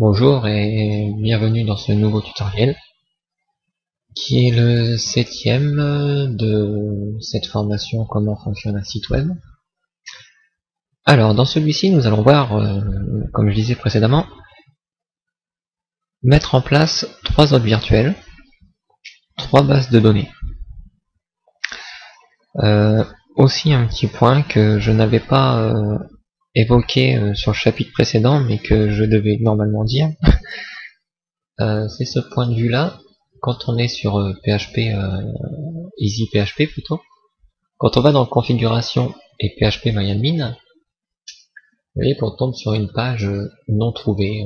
Bonjour et bienvenue dans ce nouveau tutoriel qui est le 7e de cette formation comment fonctionne un site web. Alors dans celui-ci nous allons voir, comme je disais précédemment, mettre en place 3 hôtes virtuels, 3 bases de données. Aussi un petit point que je n'avais pas évoqué sur le chapitre précédent mais que je devais normalement dire. C'est ce point de vue là, quand on est sur PHP, Easy PHP plutôt, quand on va dans configuration et PHP MyAdmin, vous voyez qu'on tombe sur une page non trouvée,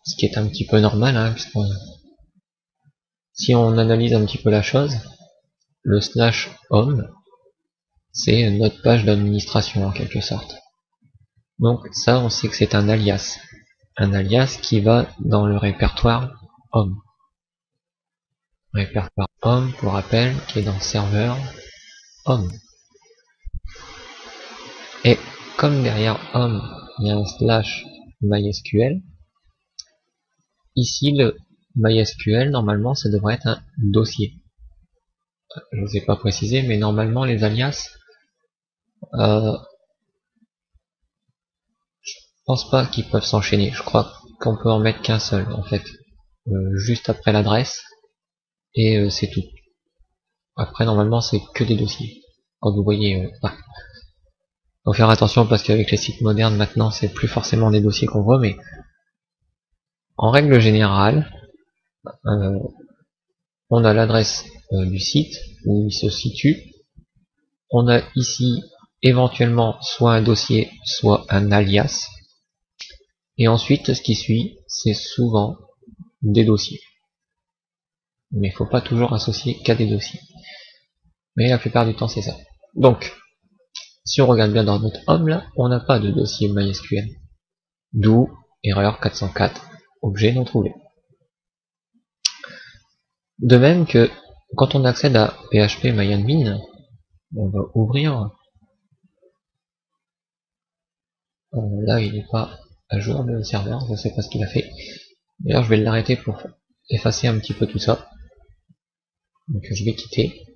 ce qui est un petit peu normal, hein, puisque si on analyse un petit peu la chose, le /home, c'est notre page d'administration en quelque sorte. Donc ça, on sait que c'est un alias qui va dans le répertoire home. Répertoire home, pour rappel, qui est dans serveur home. Et comme derrière home, il y a un /MySQL, ici le MySQL, normalement, ça devrait être un dossier. Je ne sais pas préciser, mais normalement, les alias, je pense pas qu'ils peuvent s'enchaîner. Je crois qu'on peut en mettre qu'un seul, en fait, juste après l'adresse, et c'est tout. Après, normalement, c'est que des dossiers. Quand vous voyez, faut faire attention parce qu'avec les sites modernes, maintenant, c'est plus forcément des dossiers qu'on voit, mais en règle générale, on a l'adresse du site où il se situe. On a ici éventuellement soit un dossier, soit un alias. Et ensuite, ce qui suit, c'est souvent des dossiers. Mais il ne faut pas toujours associer qu'à des dossiers. Mais la plupart du temps, c'est ça. Donc, si on regarde bien dans notre home, là, on n'a pas de dossier MySQL. D'où erreur 404, objet non trouvé. De même que quand on accède à PHP MyAdmin, on va ouvrir. Là, il n'est pas à jour le serveur, je ne sais pas ce qu'il a fait. D'ailleurs, je vais l'arrêter pour effacer un petit peu tout ça. Donc, je vais quitter.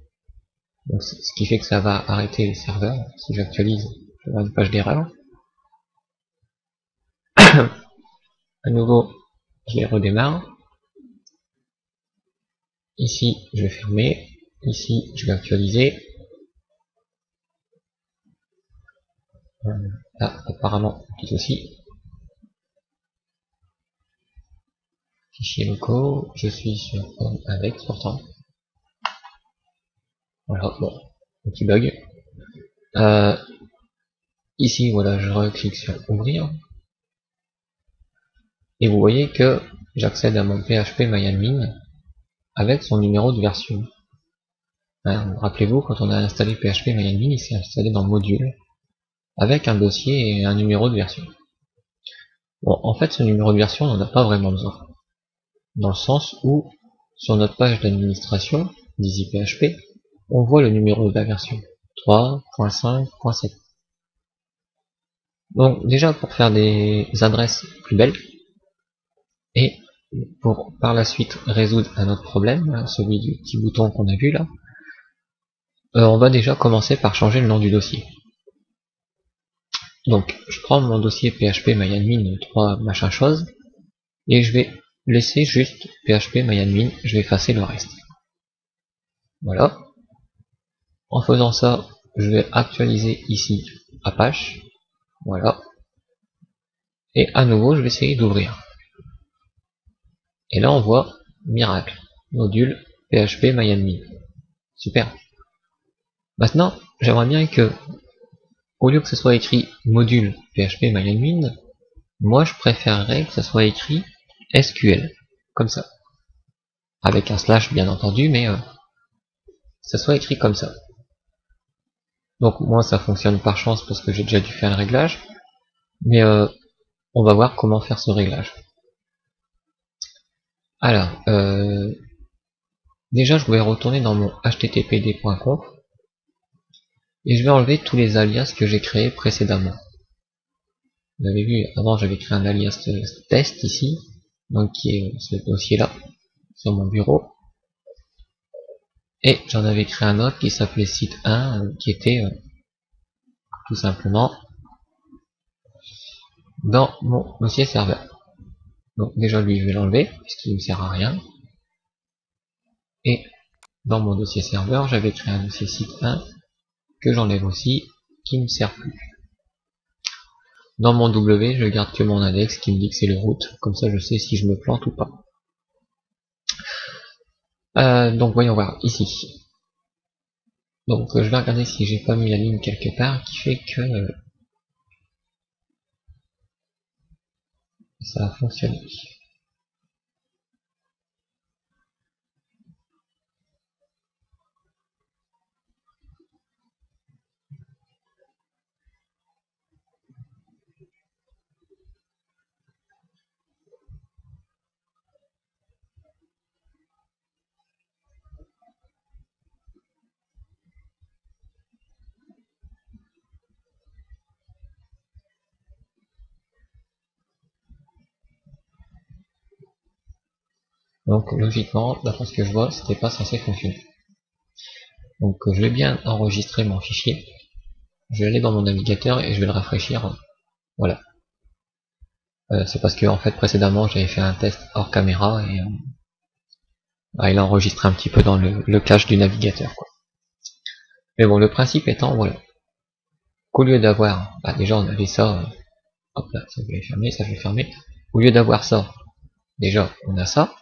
Donc, ce qui fait que ça va arrêter les serveurs. Si j'actualise, je vais avoir une page d'erreur. À nouveau, je les redémarre. Ici, je vais fermer. Ici, je vais actualiser. Là, apparemment, tout aussi. Fichier locaux, je suis sur home avec pourtant. Voilà, bon, un petit bug. Ici, voilà, je reclique sur ouvrir. Et vous voyez que j'accède à mon PHP MyAdmin avec son numéro de version. Rappelez-vous, quand on a installé PHP MyAdmin, il s'est installé dans module avec un dossier et un numéro de version. Bon, en fait, ce numéro de version, on n'en a pas vraiment besoin. Dans le sens où, sur notre page d'administration d'Easy PHP, on voit le numéro de la version 3.5.7. Donc déjà pour faire des adresses plus belles et pour par la suite résoudre un autre problème, celui du petit bouton qu'on a vu là, on va déjà commencer par changer le nom du dossier. Donc je prends mon dossier PHP MyAdmin 3 machin chose et je vais laisser juste PHP MyAdmin, je vais effacer le reste. Voilà. En faisant ça, je vais actualiser ici Apache. Voilà. Et à nouveau, je vais essayer d'ouvrir. Et là, on voit miracle. Module PHP MyAdmin. Super. Maintenant, j'aimerais bien que, au lieu que ce soit écrit module PHP MyAdmin, moi, je préférerais que ce soit écrit SQL. Comme ça. Avec un slash, bien entendu, mais que ça soit écrit comme ça. Donc, moi, ça fonctionne par chance parce que j'ai déjà dû faire le réglage. Mais on va voir comment faire ce réglage. Alors, déjà je vais retourner dans mon httpd.conf et je vais enlever tous les alias que j'ai créés précédemment. Vous avez vu, avant j'avais créé un alias test ici, donc qui est ce dossier-là, sur mon bureau. Et j'en avais créé un autre qui s'appelait site 1, qui était tout simplement dans mon dossier serveur. Donc déjà lui je vais l'enlever, puisqu'il ne sert à rien. Et dans mon dossier serveur, j'avais créé un dossier site 1 que j'enlève aussi, qui ne me sert plus. Dans mon W, je garde que mon index qui me dit que c'est le root, comme ça je sais si je me plante ou pas. Donc voyons voir ici. Donc je vais regarder si j'ai pas mis la ligne quelque part qui fait que ça a fonctionné. Donc logiquement, d'après ce que je vois, c'était pas censé fonctionner. Donc je vais bien enregistrer mon fichier. Je vais aller dans mon navigateur et je vais le rafraîchir. Voilà. C'est parce que en fait précédemment j'avais fait un test hors caméra et il a enregistré un petit peu dans le cache du navigateur, quoi. Mais bon, le principe étant, voilà, qu'au lieu d'avoir, déjà on avait ça, hop là, ça je vais fermer, ça je vais fermer. Au lieu d'avoir ça, déjà on a ça,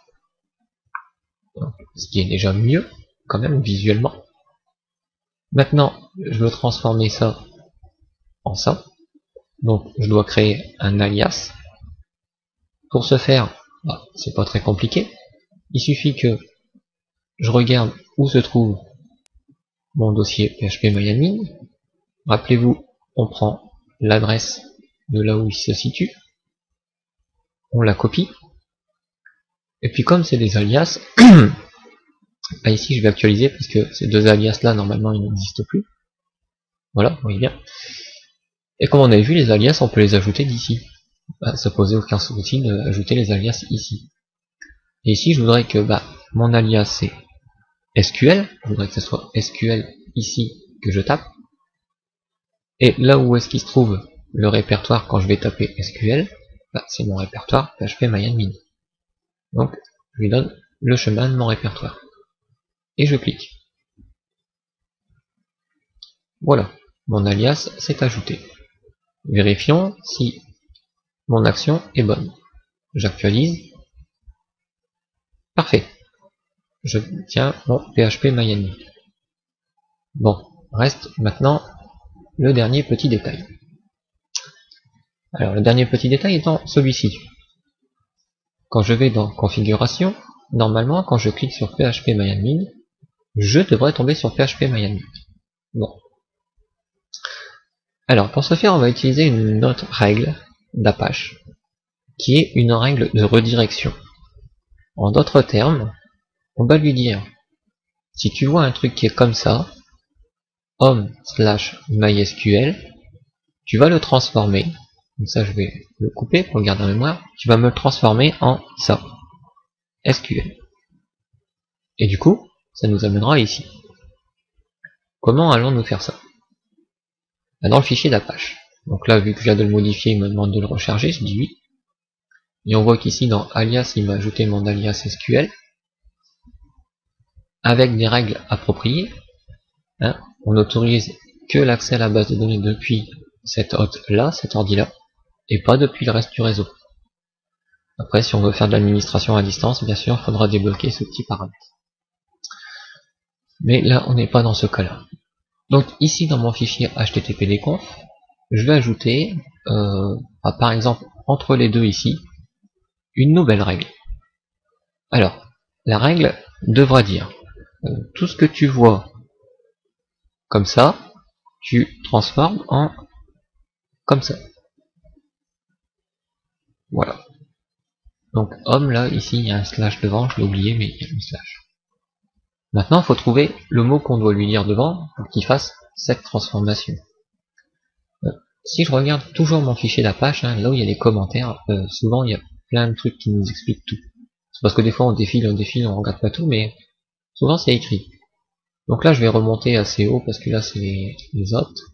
donc, ce qui est déjà mieux quand même visuellement. Maintenant, je veux transformer ça en ça. Donc je dois créer un alias. Pour ce faire, c'est pas très compliqué. Il suffit que je regarde où se trouve mon dossier php-myadmin. Rappelez-vous, on prend l'adresse de là où il se situe, on la copie, et puis comme c'est des alias, ici je vais actualiser parce que ces deux alias là normalement ils n'existent plus. Voilà, vous voyez bien. Et comme on avait vu, les alias on peut les ajouter d'ici. Ça posait aucun souci d'ajouter les alias ici. Et ici je voudrais que mon alias c'est SQL, je voudrais que ce soit SQL ici que je tape. Et là où est-ce qu'il se trouve le répertoire quand je vais taper SQL, c'est mon répertoire php-myadmin. Donc je lui donne le chemin de mon répertoire. Et je clique. Voilà, mon alias s'est ajouté. Vérifions si mon action est bonne. J'actualise. Parfait. Je tiens mon php-myadmin. Bon, reste maintenant le dernier petit détail. Alors le dernier petit détail étant celui-ci. Quand je vais dans configuration, normalement quand je clique sur php-myadmin, je devrais tomber sur php-myadmin. Bon. Alors pour ce faire, on va utiliser une autre règle d'Apache, qui est une règle de redirection. En d'autres termes, on va lui dire, si tu vois un truc qui est comme ça, home/mysql, tu vas le transformer, donc ça je vais le couper pour le garder en mémoire, tu vas me le transformer en ça, SQL. Et du coup, ça nous amènera ici. Comment allons-nous faire ça? Dans le fichier d'Apache. Donc là, vu que je viens de le modifier, il me demande de le recharger, je dis oui. Et on voit qu'ici, dans alias, il m'a ajouté mon alias SQL, avec des règles appropriées. On autorise que l'accès à la base de données depuis cet hôte-là, cet ordi-là, et pas depuis le reste du réseau. Après, si on veut faire de l'administration à distance, bien sûr, il faudra débloquer ce petit paramètre. Mais là, on n'est pas dans ce cas-là. Donc ici, dans mon fichier httpdconf, je vais ajouter, par exemple, entre les deux ici, une nouvelle règle. Alors, la règle devra dire, tout ce que tu vois comme ça, tu transformes en comme ça. Voilà. Donc homme là, ici il y a un slash devant, je l'ai oublié mais il y a un slash. Maintenant il faut trouver le mot qu'on doit lui dire devant pour qu'il fasse cette transformation. si je regarde toujours mon fichier d'Apache, hein, là où il y a les commentaires, souvent il y a plein de trucs qui nous expliquent tout. C'est parce que des fois on défile, on regarde pas tout, mais souvent c'est écrit. Donc là je vais remonter assez haut parce que là c'est les autres.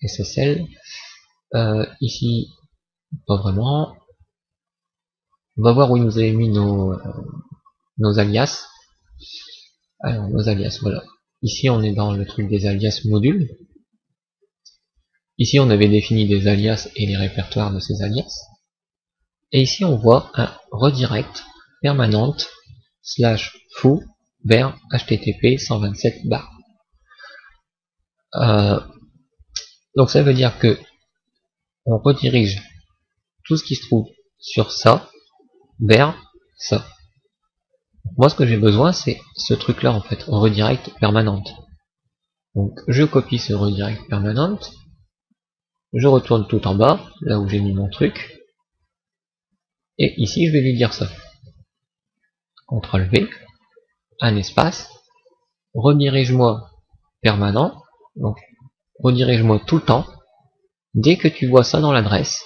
SSL. Ici, pas vraiment. On va voir où il nous avait mis nos alias. Alors, nos alias, voilà. Ici, on est dans le truc des alias modules. Ici, on avait défini des alias et les répertoires de ces alias. Et ici, on voit un redirect permanente /foo vers http 127 bar. Donc ça veut dire que on redirige tout ce qui se trouve sur ça vers ça. Moi, ce que j'ai besoin, c'est ce truc-là, en fait, redirect permanente. Donc, je copie ce redirect permanente, je retourne tout en bas, là où j'ai mis mon truc, et ici, je vais lui dire ça. CTRL V, un espace, redirige-moi permanent, donc, redirige-moi tout le temps. Dès que tu vois ça dans l'adresse,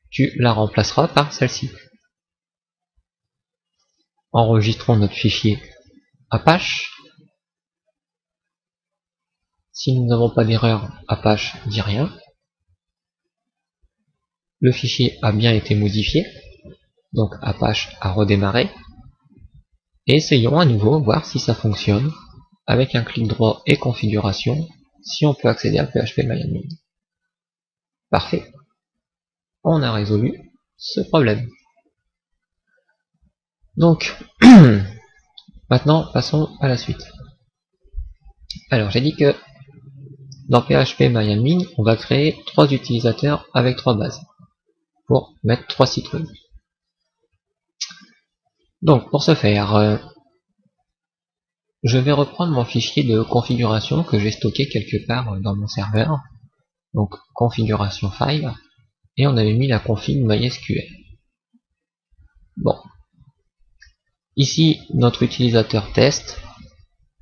tu la remplaceras par celle-ci. Enregistrons notre fichier Apache. Si nous n'avons pas d'erreur, Apache dit rien. Le fichier a bien été modifié, donc Apache a redémarré. Et essayons à nouveau voir si ça fonctionne avec un clic droit et configuration, si on peut accéder à php-myadmin. Parfait. On a résolu ce problème. Donc, maintenant passons à la suite. Alors j'ai dit que dans php-myadmin, on va créer 3 utilisateurs avec 3 bases pour mettre 3 sites web. Donc pour ce faire, je vais reprendre mon fichier de configuration que j'ai stocké quelque part dans mon serveur. Donc configuration file, et on avait mis la config MySQL. Bon, ici notre utilisateur test,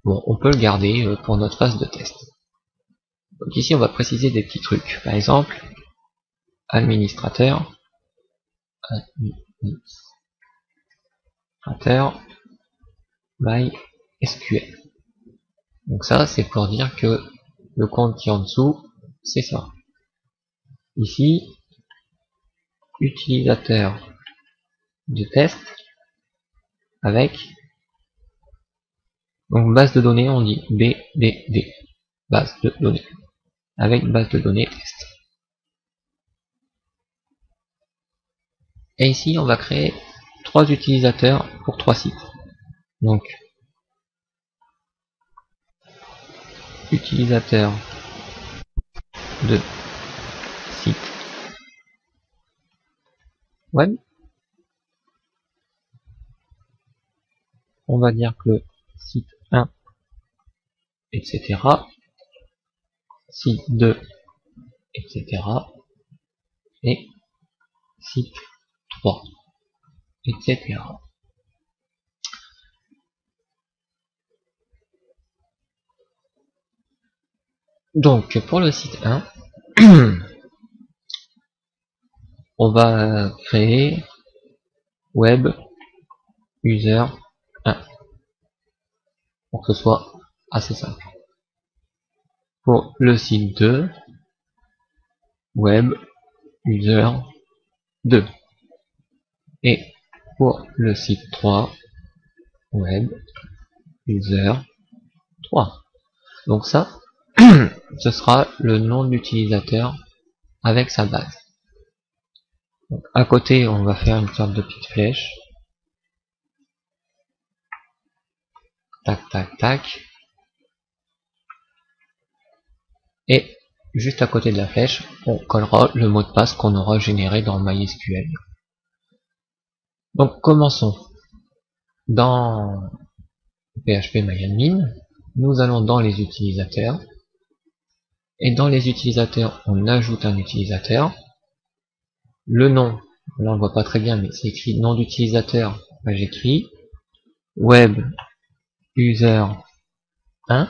bon, on peut le garder pour notre phase de test. Donc ici on va préciser des petits trucs, par exemple administrateur MySQL. Donc ça c'est pour dire que le compte qui est en dessous, c'est ça. Ici, utilisateur de test avec, donc base de données, on dit BDD, base de données, avec base de données test. Et ici, on va créer 3 utilisateurs pour 3 sites. Donc, utilisateur de site web. On va dire que le site 1, etc. Site 2, etc. Et site 3, etc. Donc, pour le site 1, on va créer web user 1 pour que ce soit assez simple. Pour le site 2, web user 2. Et pour le site 3, web user 3. Donc ça, ce sera le nom de l'utilisateur avec sa base. Donc, à côté, on va faire une sorte de petite flèche. Tac, tac, tac. Et juste à côté de la flèche, on collera le mot de passe qu'on aura généré dans MySQL. Donc commençons. Dans php-myadmin, nous allons dans les utilisateurs. Et dans les utilisateurs, on ajoute un utilisateur. Le nom, là on voit pas très bien, mais c'est écrit nom d'utilisateur. J'écris web user 1.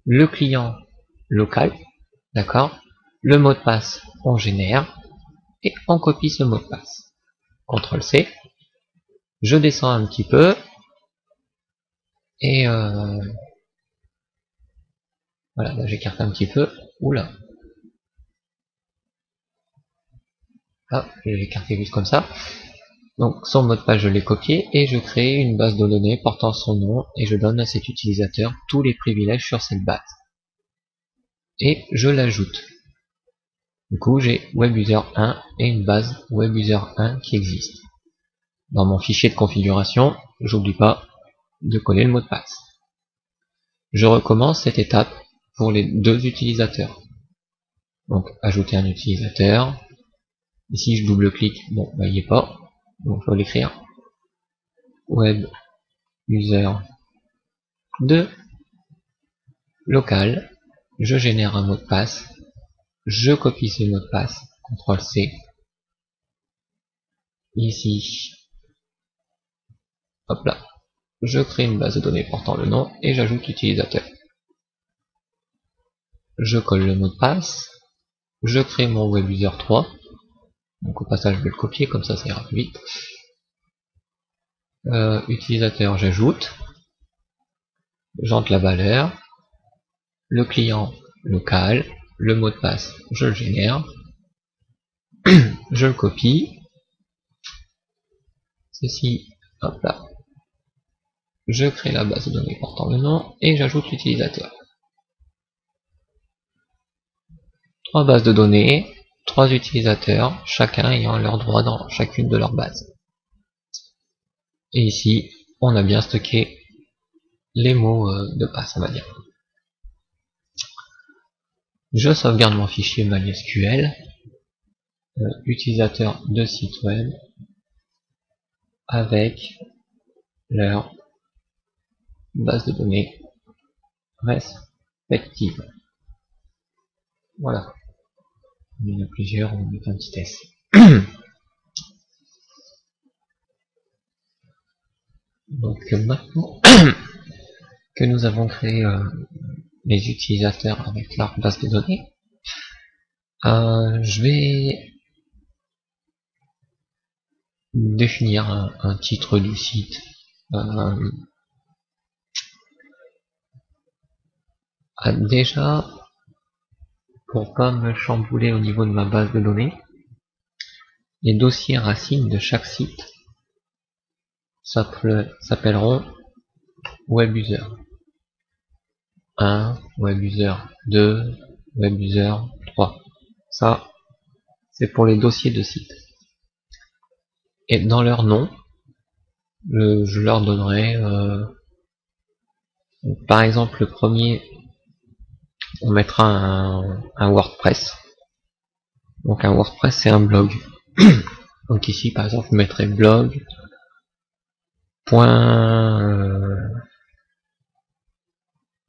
Le client local, d'accord. le mot de passe, on génère, et on copie ce mot de passe. CTRL-C, je descends un petit peu, et voilà, là j'écarte un petit peu, oula, là, je vais écarter juste comme ça. Donc son mot de passe je l'ai copié, et je crée une base de données portant son nom, et je donne à cet utilisateur tous les privilèges sur cette base. Et je l'ajoute. Du coup j'ai WebUser 1 et une base WebUser 1 qui existe. Dans mon fichier de configuration, j'oublie pas de coller le mot de passe. Je recommence cette étape pour les deux utilisateurs. Donc ajouter un utilisateur. Ici je double-clique, bon bah il n'y est pas, donc je vais l'écrire. WebUser 2 local, je génère un mot de passe, je copie ce mot de passe, CTRL-C, ici, hop là, je crée une base de données portant le nom et j'ajoute l'utilisateur. Je colle le mot de passe, je crée mon WebUser 3, donc au passage je vais le copier, comme ça ira plus vite. Utilisateur j'ajoute, j'entre la valeur, le client local, le mot de passe je le génère, je le copie, ceci, hop là, je crée la base de données portant le nom et j'ajoute l'utilisateur. 3 bases de données, 3 utilisateurs, chacun ayant leurs droits dans chacune de leurs bases. Et ici, on a bien stocké les mots de passe, on va dire. Je sauvegarde mon fichier MySQL, utilisateur de site web, avec leur base de données respective. Voilà. Il y en a plusieurs, on met un petit S. Donc maintenant que nous avons créé les utilisateurs avec leur base de données, je vais définir un titre du site. Déjà, pour pas me chambouler au niveau de ma base de données, les dossiers racines de chaque site s'appelleront WebUser 1, WebUser 2, WebUser 3. Ça, c'est pour les dossiers de site. Et dans leur nom, je leur donnerai, par exemple, le premier, on mettra un WordPress. Donc un WordPress, c'est un blog. Donc ici, par exemple, je mettrai blog.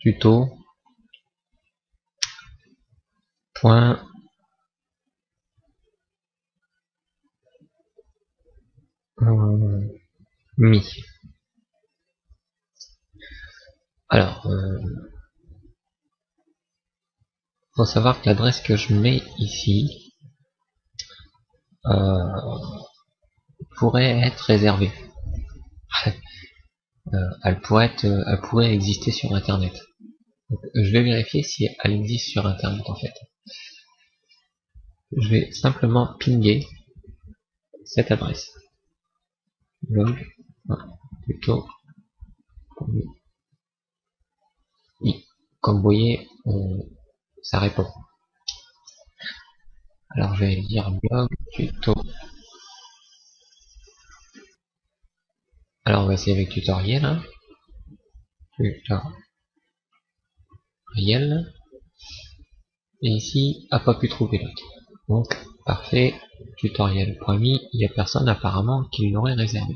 Tuto. Me. Alors, faut savoir que l'adresse que je mets ici pourrait être réservée. Elle pourrait exister sur Internet. Donc, je vais vérifier si elle existe sur Internet en fait. Je vais simplement pinguer cette adresse. Blog. Plutôt. Oui. Comme vous voyez, ça répond. Alors je vais dire blog tuto. Alors on va essayer avec tutoriel. Hein. Tutoriel. Et ici, a pas pu trouver l'autre. Donc, parfait. Tutoriel.me, il n'y a personne apparemment qui l'aurait réservé.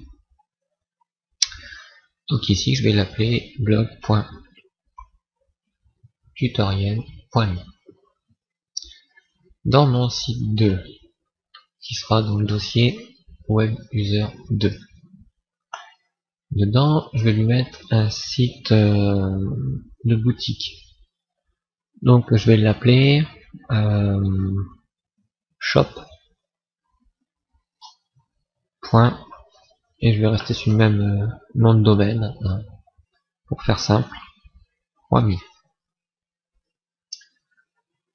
Donc ici, je vais l'appeler blog.tutoriel.me. Dans mon site 2, qui sera dans le dossier WebUser 2. Dedans, je vais lui mettre un site de boutique. Donc je vais l'appeler shop point, et je vais rester sur le même nom de domaine, hein, pour faire simple, .me.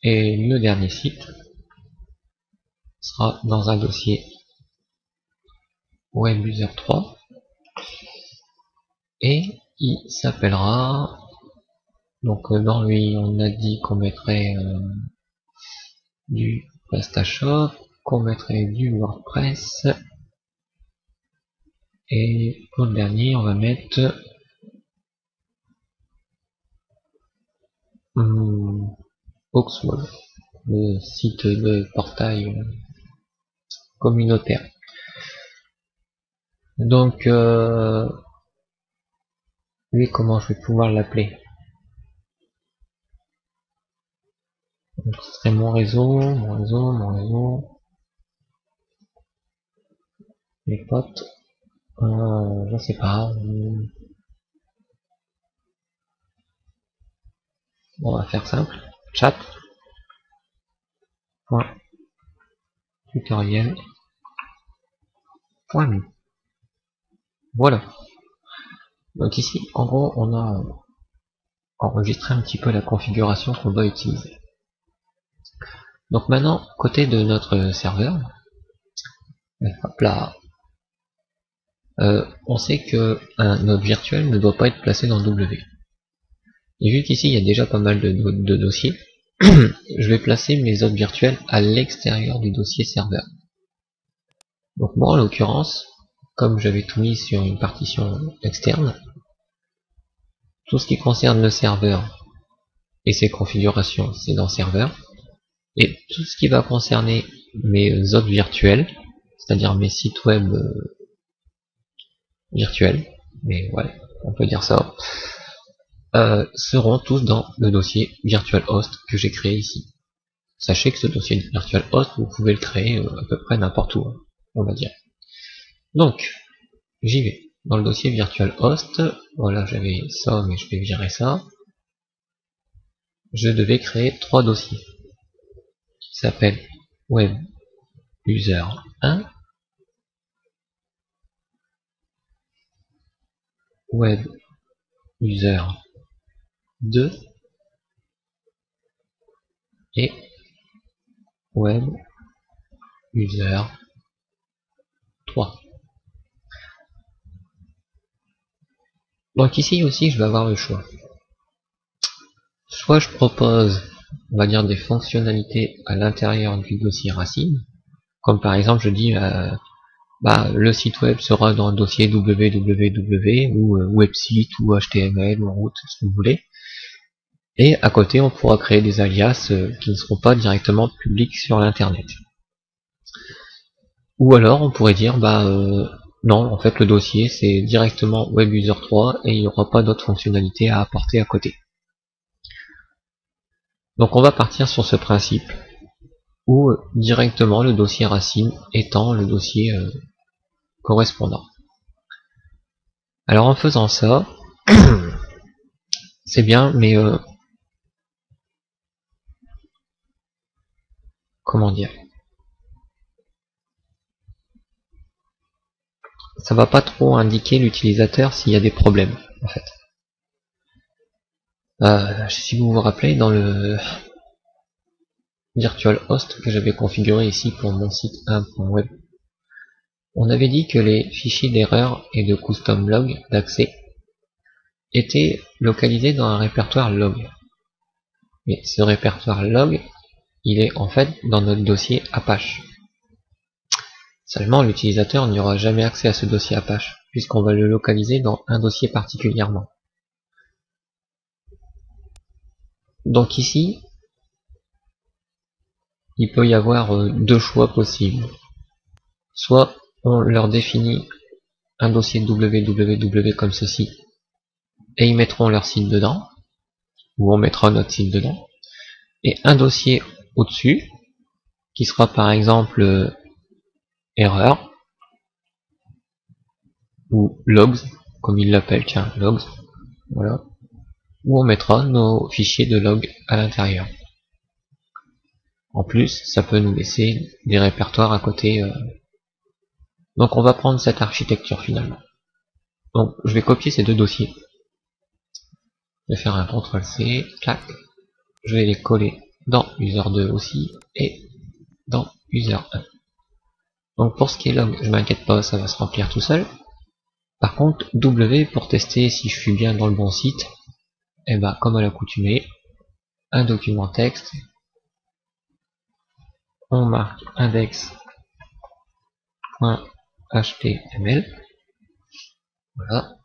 Et le dernier site sera dans un dossier webuser3 et il s'appellera, donc dans lui on a dit qu'on mettrait du PrestaShop, qu'on mettrait du WordPress, et pour le dernier on va mettre Oxwall, le site de portail communautaire. Donc lui, comment je vais pouvoir l'appeler? Donc ce serait mon réseau, les potes, je sais pas, on va faire simple, chat, point, tutoriel, point me. Voilà. Donc ici, en gros, on a enregistré un petit peu la configuration qu'on doit utiliser. Donc maintenant, côté de notre serveur, hop là, on sait que un hôte virtuel ne doit pas être placé dans W. Et vu qu'ici il y a déjà pas mal de dossiers, je vais placer mes hôtes virtuels à l'extérieur du dossier serveur. Donc moi en l'occurrence, comme j'avais tout mis sur une partition externe, tout ce qui concerne le serveur et ses configurations, c'est dans serveur. Et tout ce qui va concerner mes hôtes virtuels, c'est-à-dire mes sites web virtuels, mais ouais, on peut dire ça, seront tous dans le dossier virtualhost que j'ai créé ici. Sachez que ce dossier virtualhost, vous pouvez le créer à peu près n'importe où, on va dire. Donc, j'y vais. Dans le dossier virtualhost, voilà, j'avais ça, mais je vais virer ça. Je devais créer 3 dossiers qui s'appellent webuser1, webuser2 et webuser3. Donc ici aussi je vais avoir le choix. Soit je propose, on va dire, des fonctionnalités à l'intérieur du dossier racine, comme par exemple je dis le site web sera dans le dossier www ou website ou html ou route, ce que vous voulez. Et à côté on pourra créer des alias qui ne seront pas directement publics sur l'internet. Ou alors on pourrait dire non, en fait le dossier c'est directement webuser3 et il n'y aura pas d'autres fonctionnalités à apporter à côté. Donc on va partir sur ce principe où directement le dossier racine étant le dossier correspondant. Alors en faisant ça, c'est bien, mais comment dire, ça va pas trop indiquer l'utilisateur s'il y a des problèmes en fait. Si vous vous rappelez, dans le virtual host que j'avais configuré ici pour mon site 1.web, on avait dit que les fichiers d'erreur et de custom log d'accès étaient localisés dans un répertoire log. Mais ce répertoire log, il est en fait dans notre dossier Apache. Seulement l'utilisateur n'y aura jamais accès à ce dossier Apache, puisqu'on va le localiser dans un dossier particulièrement. Donc ici, il peut y avoir deux choix possibles. Soit on leur définit un dossier www comme ceci, et ils mettront leur site dedans, ou on mettra notre site dedans, et un dossier au-dessus, qui sera par exemple erreur, ou logs, comme ils l'appellent, tiens, logs, voilà, où on mettra nos fichiers de log à l'intérieur. En plus, ça peut nous laisser des répertoires à côté. Donc on va prendre cette architecture finalement. Donc je vais copier ces deux dossiers. Je vais faire un CTRL-C, clac. Je vais les coller dans user 2 aussi et dans user 1. Donc pour ce qui est log, je m'inquiète pas, ça va se remplir tout seul. Par contre, W, pour tester si je suis bien dans le bon site, et ben comme à l'accoutumée, un document texte, on marque index.html, voilà,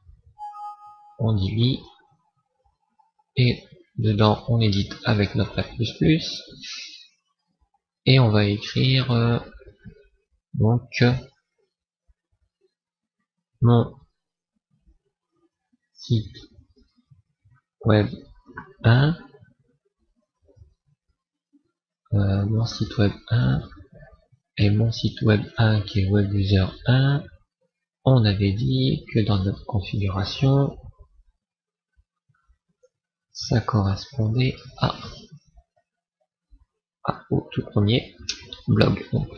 on dit lit, et dedans on édite avec Notepad++, et on va écrire donc mon site web 1, mon site web 1 et mon site web 1 qui est web user 1. On avait dit que dans notre configuration ça correspondait au tout premier blog, donc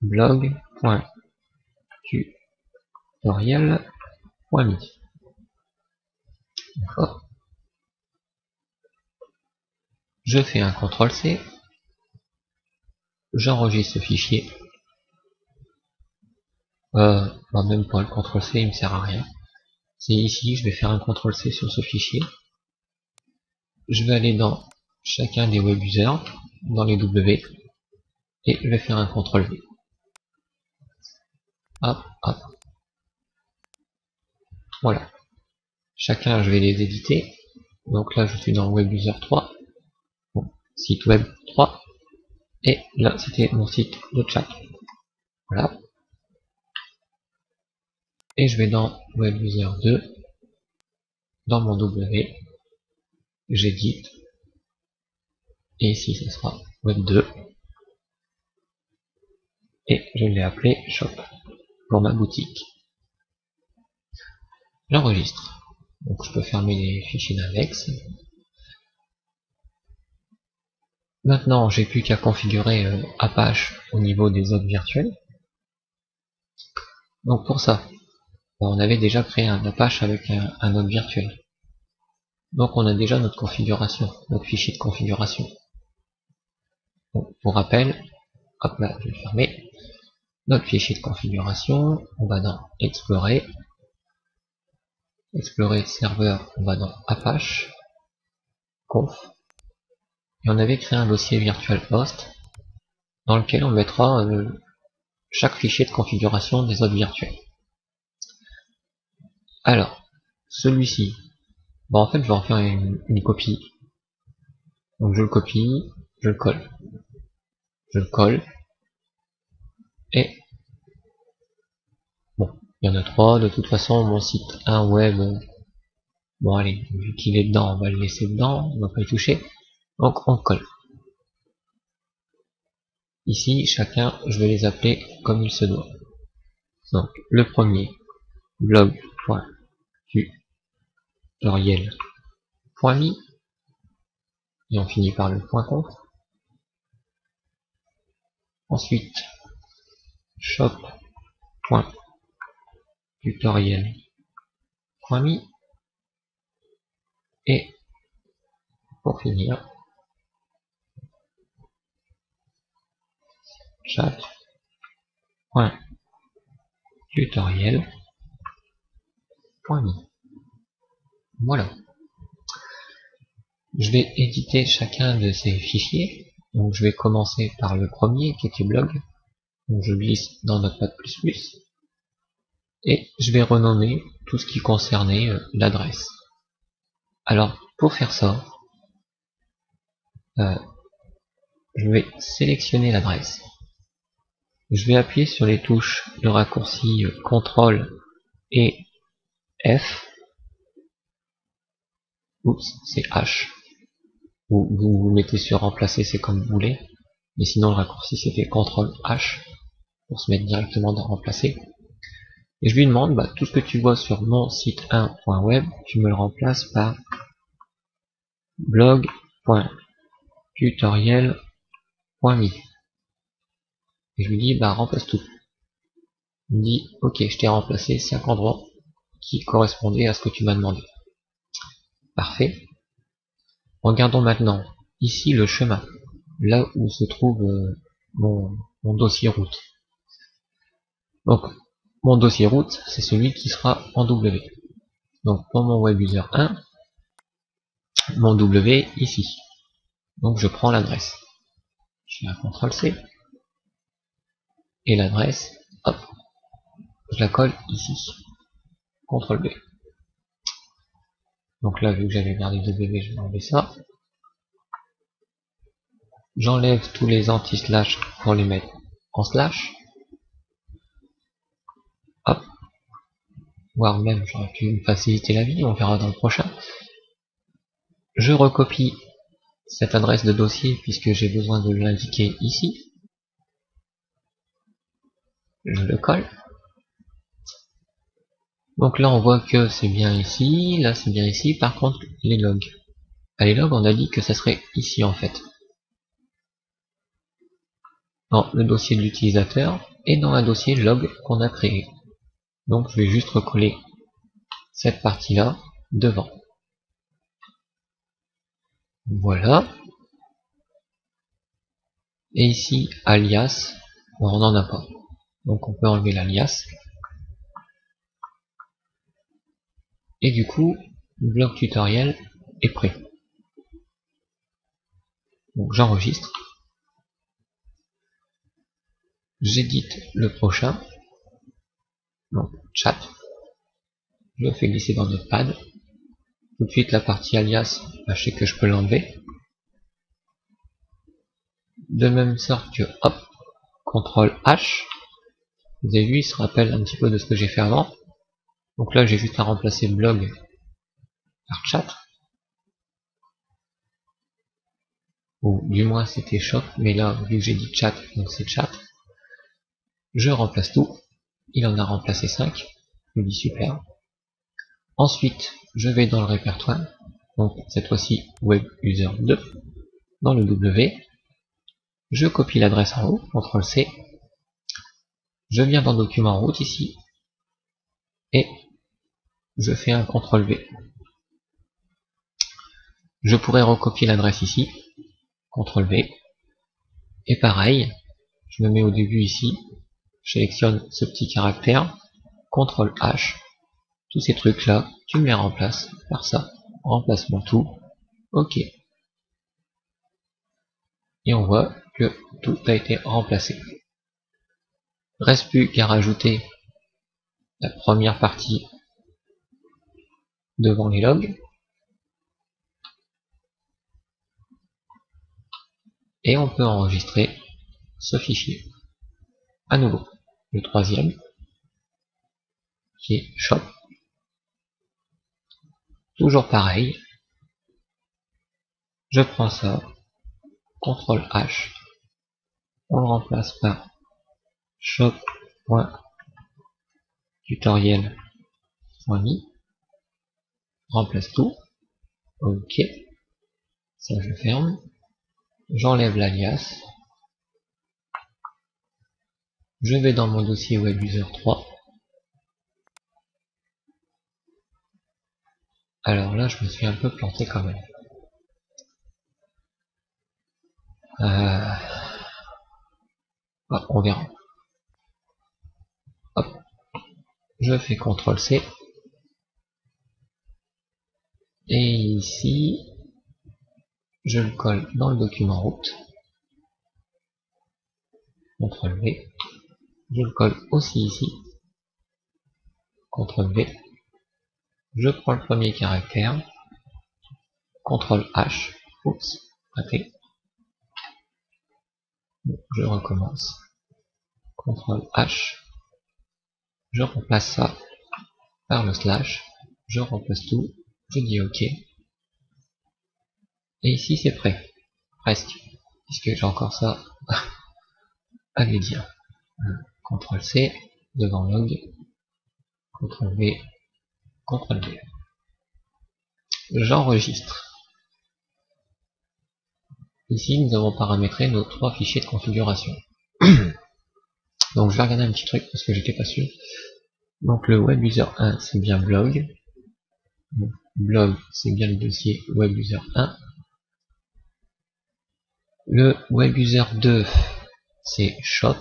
blog.tutorial.me. D'accord. Je fais un CTRL-C, j'enregistre ce fichier. Même pas, le CTRL-C il me sert à rien. C'est ici, je vais faire un CTRL-C sur ce fichier. Je vais aller dans chacun des web users, dans les W, et je vais faire un CTRL-V. Hop, hop. Voilà. Chacun, je vais les éditer. Donc là, je suis dans web user 3, bon, site web 3, et là, c'était mon site de chat. Voilà. Et je vais dans web user 2, dans mon W, j'édite, et ici, ce sera web 2, et je l'ai appelé shop pour ma boutique. J'enregistre. Donc je peux fermer les fichiers d'index. Maintenant, j'ai plus qu'à configurer Apache au niveau des hôtes virtuels. Donc pour ça, on avait déjà créé un Apache avec un hôte virtuel. Donc on a déjà notre configuration, notre fichier de configuration. Donc, pour rappel, hop là, je vais le fermer. Notre fichier de configuration, on va dans Explorer. Explorer serveur, on va dans Apache, conf. Et on avait créé un dossier virtual host dans lequel on mettra chaque fichier de configuration des hôtes virtuels. Alors, celui-ci, en fait je vais en faire une copie. Donc je le copie, je le colle. Je le colle. Et bon, il y en a 3, de toute façon mon site 1 web, bon allez, vu qu'il est dedans, on va le laisser dedans, on va pas y toucher. Donc on colle. Ici, chacun, je vais les appeler comme il se doit. Donc le premier, blog.tutorial.me, et on finit par le .conf. Ensuite, shop.tutorial.me, et pour finir, chat.tutorial.me. Voilà. Je vais éditer chacun de ces fichiers. Donc je vais commencer par le premier qui était blog. Donc je glisse dans Notepad++. Et je vais renommer tout ce qui concernait l'adresse. Alors pour faire ça, je vais sélectionner l'adresse. Je vais appuyer sur les touches de raccourci CTRL et F. Oups, c'est H. Ou vous mettez sur remplacer, c'est comme vous voulez. Mais sinon le raccourci c'était CTRL H pour se mettre directement dans remplacer. Et je lui demande, tout ce que tu vois sur mon site 1.web, tu me le remplaces par blog.tutorial.me. .me. Et je lui dis, bah remplace tout. Il me dit, ok, je t'ai remplacé 5 endroits qui correspondaient à ce que tu m'as demandé. Parfait. Regardons maintenant ici le chemin, là où se trouve mon dossier route. Donc, mon dossier route, c'est celui qui sera en W. Donc, pour mon web user 1, mon W ici. Donc, je prends l'adresse. Je fais un CTRL-C. Et l'adresse, hop, je la colle ici. CTRL-B. Donc là, vu que j'avais gardé W, je vais enlever ça. J'enlève tous les anti-slash pour les mettre en slash. Hop. Voire même, j'aurais pu me faciliter la vie, on verra dans le prochain. Je recopie cette adresse de dossier puisque j'ai besoin de l'indiquer ici. Je le colle. Donc là, on voit que c'est bien ici, là c'est bien ici. Par contre, les logs. Les logs, on a dit que ça serait ici en fait. Dans le dossier de l'utilisateur et dans un dossier log qu'on a créé. Donc je vais juste recoller cette partie-là devant. Voilà. Et ici, alias, on n'en a pas. Donc on peut enlever l'alias. Et du coup, le bloc tutoriel est prêt. Donc j'enregistre. J'édite le prochain. Donc chat. Je le fais glisser dans Notepad. Tout de suite la partie alias, je sais que je peux l'enlever. De même sorte que, hop, CTRL H. Vous avez vu, il se rappelle un petit peu de ce que j'ai fait avant. Donc là, j'ai juste à remplacer blog par chat. Ou du moins c'était shop, mais là, vu que j'ai dit chat, donc c'est chat. Je remplace tout. Il en a remplacé 5. Je dis super. Ensuite, je vais dans le répertoire. Donc cette fois-ci, web user 2. Dans le W. Je copie l'adresse en haut, CTRL C. Je viens dans document route ici. Et je fais un CTRL V. Je pourrais recopier l'adresse ici. CTRL V. Et pareil, je me mets au début ici. Je sélectionne ce petit caractère. CTRL H. Tous ces trucs là, tu me les remplaces par ça. Remplacement tout. OK. Et on voit que tout a été remplacé. Reste plus qu'à rajouter la première partie devant les logs. Et on peut enregistrer ce fichier. À nouveau, le troisième, qui est shop. Toujours pareil. Je prends ça, CTRL H. On le remplace par shop.tutoriel.me. Remplace tout. OK. Ça, je ferme. J'enlève l'alias. Je vais dans mon dossier WebUser 3. Alors là, je me suis un peu planté quand même. On verra. Hop. Je fais CTRL C. Et ici, je le colle dans le document route. CTRL V. Je le colle aussi ici. CTRL V. Je prends le premier caractère. CTRL H. Oups, raté. Je recommence. CTRL H. Je remplace ça par le slash. Je remplace tout. Je dis OK. Et ici, c'est prêt. Presque. Puisque j'ai encore ça à lui dire. CTRL C. Devant log. CTRL V. CTRL V. J'enregistre. ici nous avons paramétré nos 3 fichiers de configuration. Donc je vais regarder un petit truc parce que j'étais pas sûr. Donc le web user 1 c'est bien blog. Donc, blog c'est bien le dossier web user 1. Le web user 2 c'est shop.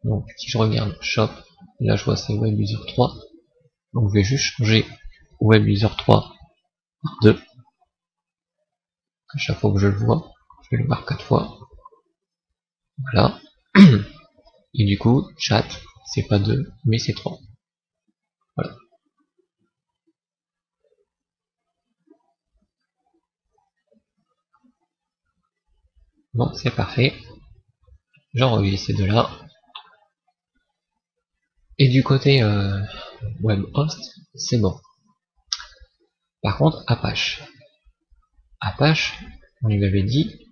Donc si je regarde shop, là je vois c'est web user 3. Donc je vais juste changer web user 3 par 2. À chaque fois que je le vois, je vais le voir 4 fois. Voilà. Et du coup, chat, c'est pas 2, mais c'est 3. Voilà. Bon, c'est parfait. J'enregistre ces deux-là. Et du côté web host, c'est bon. Par contre, Apache. Apache, on lui avait dit,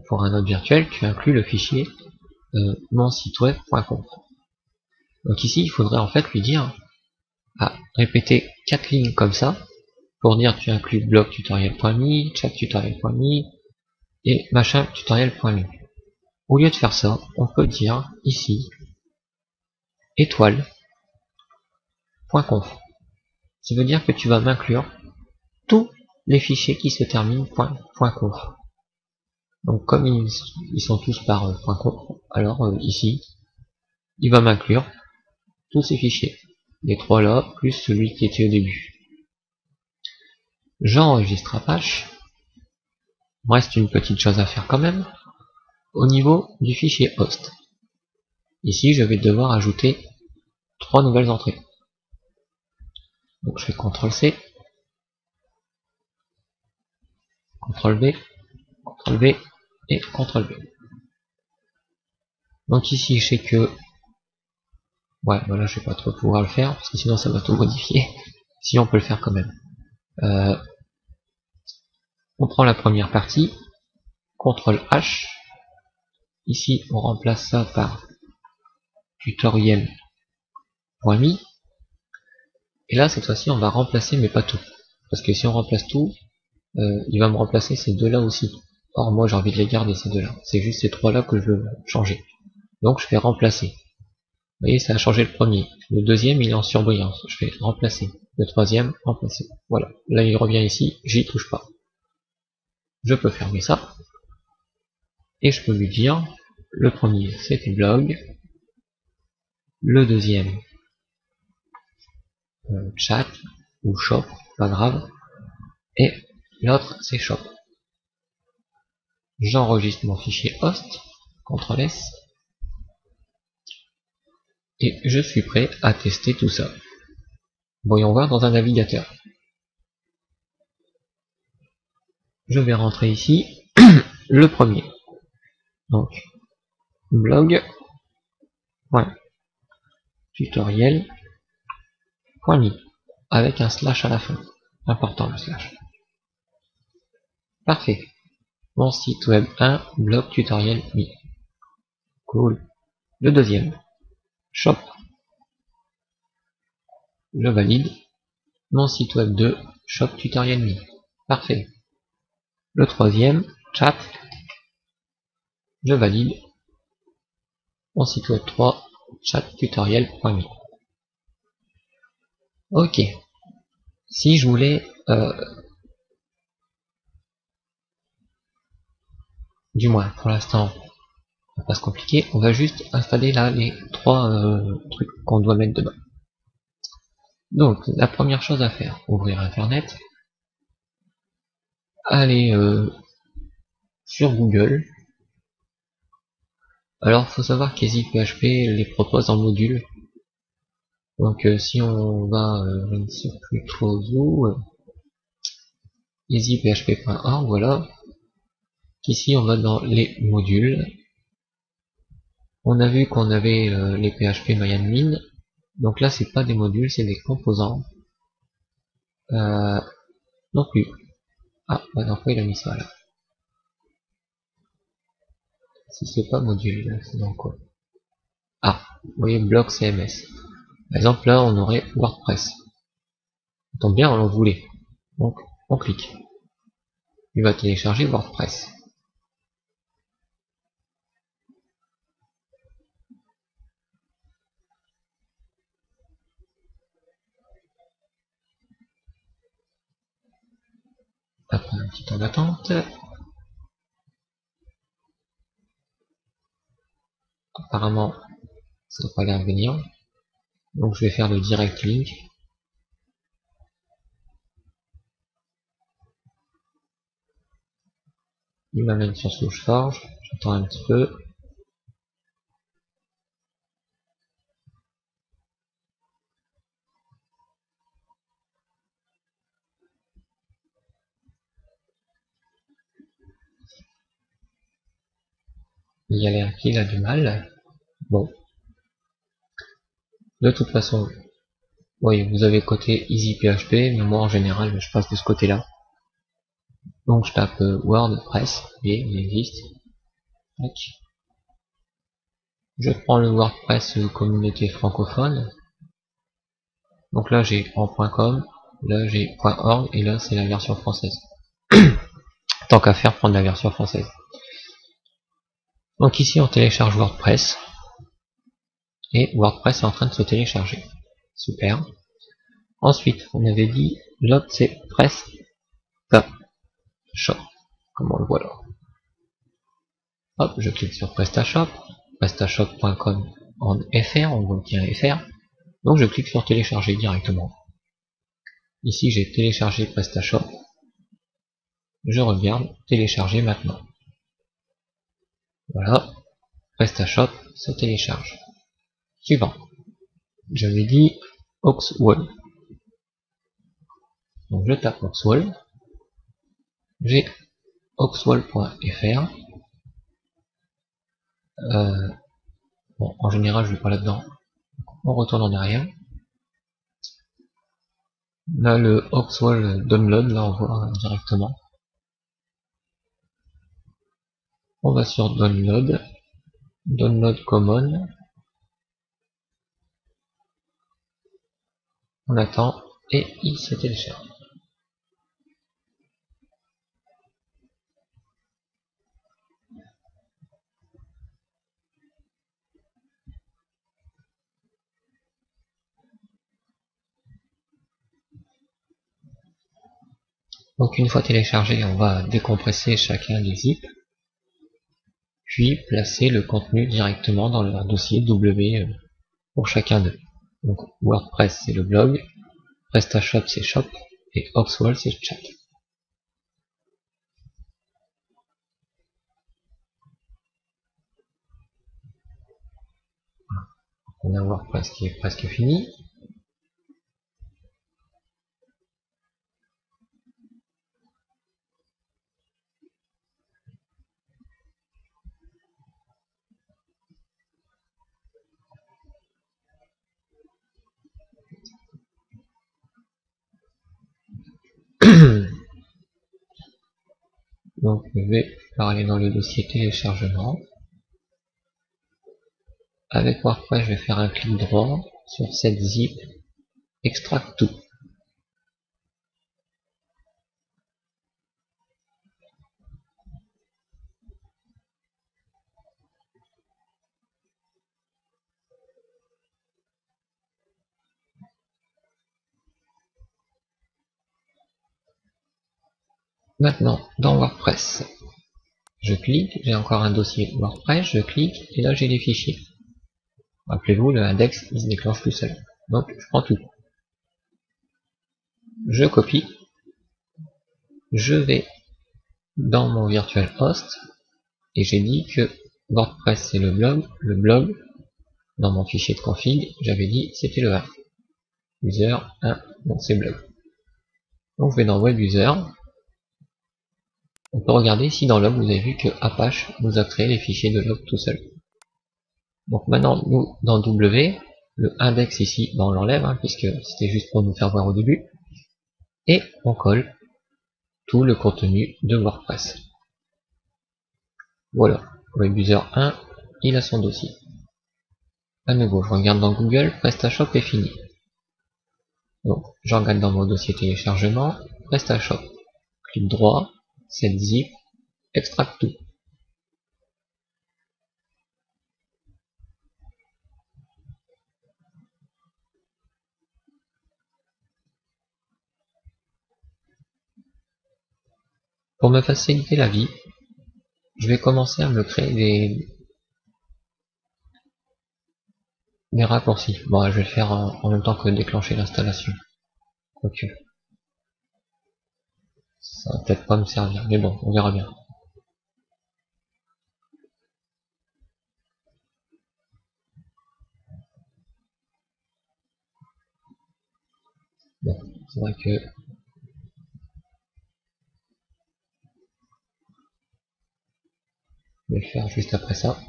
pour un node virtuel, tu inclus le fichier mon site web.conf. Donc ici, il faudrait en fait lui dire, répéter 4 lignes comme ça, pour dire tu inclus blog tutoriel.me, chat tutoriel.me, et machin tutoriel.me. Au lieu de faire ça, on peut dire ici étoile.conf. Ça veut dire que tu vas m'inclure tous les fichiers qui se terminent .conf. Donc comme ils sont tous par .conf, alors ici, il va m'inclure tous ces fichiers. Les 3 là, plus celui qui était au début. J'enregistre Apache. Il me reste une petite chose à faire quand même. Au niveau du fichier host. Ici, je vais devoir ajouter 3 nouvelles entrées. Donc je fais CTRL-C, CTRL-V, CTRL-V et CTRL-V. Donc ici, je sais que... Ouais, voilà, je vais pas trop pouvoir le faire, parce que sinon ça va tout modifier. Si on peut le faire quand même. On prend la première partie, CTRL-H. Ici, on remplace ça par tutoriel.me. Et là, cette fois-ci, on va remplacer, mais pas tout. Parce que si on remplace tout, il va me remplacer ces deux-là aussi. Or, moi, j'ai envie de les garder, ces deux-là. C'est juste ces trois-là que je veux changer. Donc, je fais remplacer. Vous voyez, ça a changé le premier. Le deuxième, il est en surbrillance. Je fais remplacer. Le troisième, remplacer. Voilà. Là, il revient ici, j'y touche pas. Je peux fermer ça. Et je peux lui dire, le premier, c'était blog. Le deuxième, chat ou shop, pas grave. Et l'autre, c'est shop. J'enregistre mon fichier host, CTRL S. Et je suis prêt à tester tout ça. Voyons voir dans un navigateur. Je vais rentrer ici le premier. Donc, blog.tutoriel.me avec un slash à la fin. Important le slash. Parfait. Mon site web 1, blog tutoriel me. Cool. Le deuxième, shop. Je valide. Mon site web 2, shop tutoriel me. Parfait. Le troisième, chat. Je valide. Mon site web 3, chat tutoriel.me. Ok. Si je voulais du moins pour l'instant on va pas se compliquer, on va juste installer là les trois trucs qu'on doit mettre dedans. Donc la première chose à faire, ouvrir internet, aller sur Google. Alors faut savoir qu'EasyPHP les propose en module. Donc si on va, je ne sais plus trop où, easyphp.org, voilà. Ici on va dans les modules. On a vu qu'on avait les PHP MyAdmin. Donc là c'est pas des modules, c'est des composants. Non plus. Ah, bah non, pourquoi il a mis ça là? Si c'est pas module, c'est dans quoi? Ah, vous voyez, bloc CMS. Par exemple, là, on aurait WordPress. Ça tombe bien, on en voulait. Donc, on clique. Il va télécharger WordPress. Après un petit temps d'attente. Apparemment, ça n'a pas l'air de venir. Donc je vais faire le direct link. Il m'amène sur SoucheForge. J'attends un petit peu. Il y a l'air qu'il a du mal. Bon. De toute façon, oui, vous avez côté EasyPHP, mais moi en général, je passe de ce côté-là. Donc je tape WordPress, et il existe. Tac. Je prends le WordPress communauté francophone. Donc là j'ai en .com, là j'ai .org, et là c'est la version française. Tant qu'à faire, prendre la version française. Donc ici on télécharge WordPress, et WordPress est en train de se télécharger. Super. Ensuite, on avait dit, l'autre c'est PrestaShop, comme on le voit là. Hop, je clique sur PrestaShop, prestashop.com en FR, on voit qu'il y a un FR. Donc je clique sur télécharger directement. Ici j'ai téléchargé PrestaShop. Je regarde, télécharger maintenant. Voilà, PrestaShop se télécharge. Suivant. J'avais dit Oxwall. Donc je tape Oxwall. J'ai oxwall.fr. Bon, en général je vais pas là-dedans. On retourne en arrière. Là le Oxwall download, là on voit directement. On va sur download. Download common. On attend et il se télécharge. Donc une fois téléchargé, on va décompresser chacun des zips, puis placer le contenu directement dans leur dossier W pour chacun d'eux. Donc WordPress c'est le blog, PrestaShop c'est shop, et Oxwall c'est chat. On a WordPress qui est presque fini. Donc je vais aller dans le dossier téléchargement. Avec WordPress, je vais faire un clic droit sur cette zip, extract tout. Maintenant, dans WordPress, je clique, j'ai encore un dossier WordPress, je clique, et là j'ai les fichiers. Rappelez-vous, le index, il se déclenche tout seul. Donc, je prends tout. Je copie. Je vais dans mon virtual host, et j'ai dit que WordPress c'est le blog, dans mon fichier de config, j'avais dit c'était le 1. User 1, donc c'est blog. Donc je vais dans web user. On peut regarder si dans log vous avez vu que Apache nous a créé les fichiers de log tout seul. Donc maintenant, nous, dans W, le index ici, on l'enlève, puisque c'était juste pour nous faire voir au début. Et on colle tout le contenu de WordPress. Voilà, WebUser 1, il a son dossier. À nouveau, je regarde dans Google, PrestaShop est fini. Donc, je regarde dans mon dossier téléchargement, PrestaShop. Clic droit, set zip, extract tout. Pour me faciliter la vie, je vais commencer à me créer des raccourcis. Bon, je vais le faire en même temps que déclencher l'installation. Ok. Ça va peut-être pas me servir, mais bon, on verra bien. Bon, c'est vrai que je vais le faire juste après ça.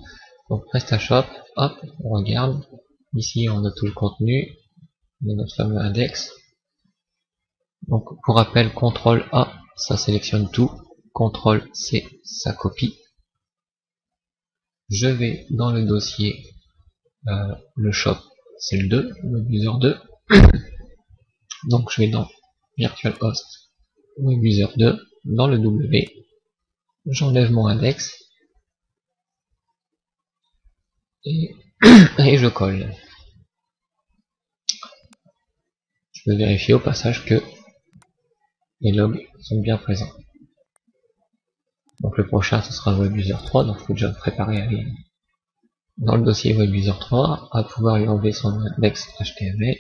Donc PrestaShop, hop, on regarde. Ici on a tout le contenu de notre fameux index. Donc pour rappel, CTRL A, ça sélectionne tout. CTRL C, ça copie. Je vais dans le dossier, le shop, c'est le 2, WebUser 2. Donc je vais dans VirtualHost, WebUser 2, dans le W. J'enlève mon index. Et je colle. Je peux vérifier au passage que les logs sont bien présents. Donc le prochain ce sera WebUser 3, donc il faut déjà préparer à aller dans le dossier WebUser 3, à pouvoir lui enlever son index HTML.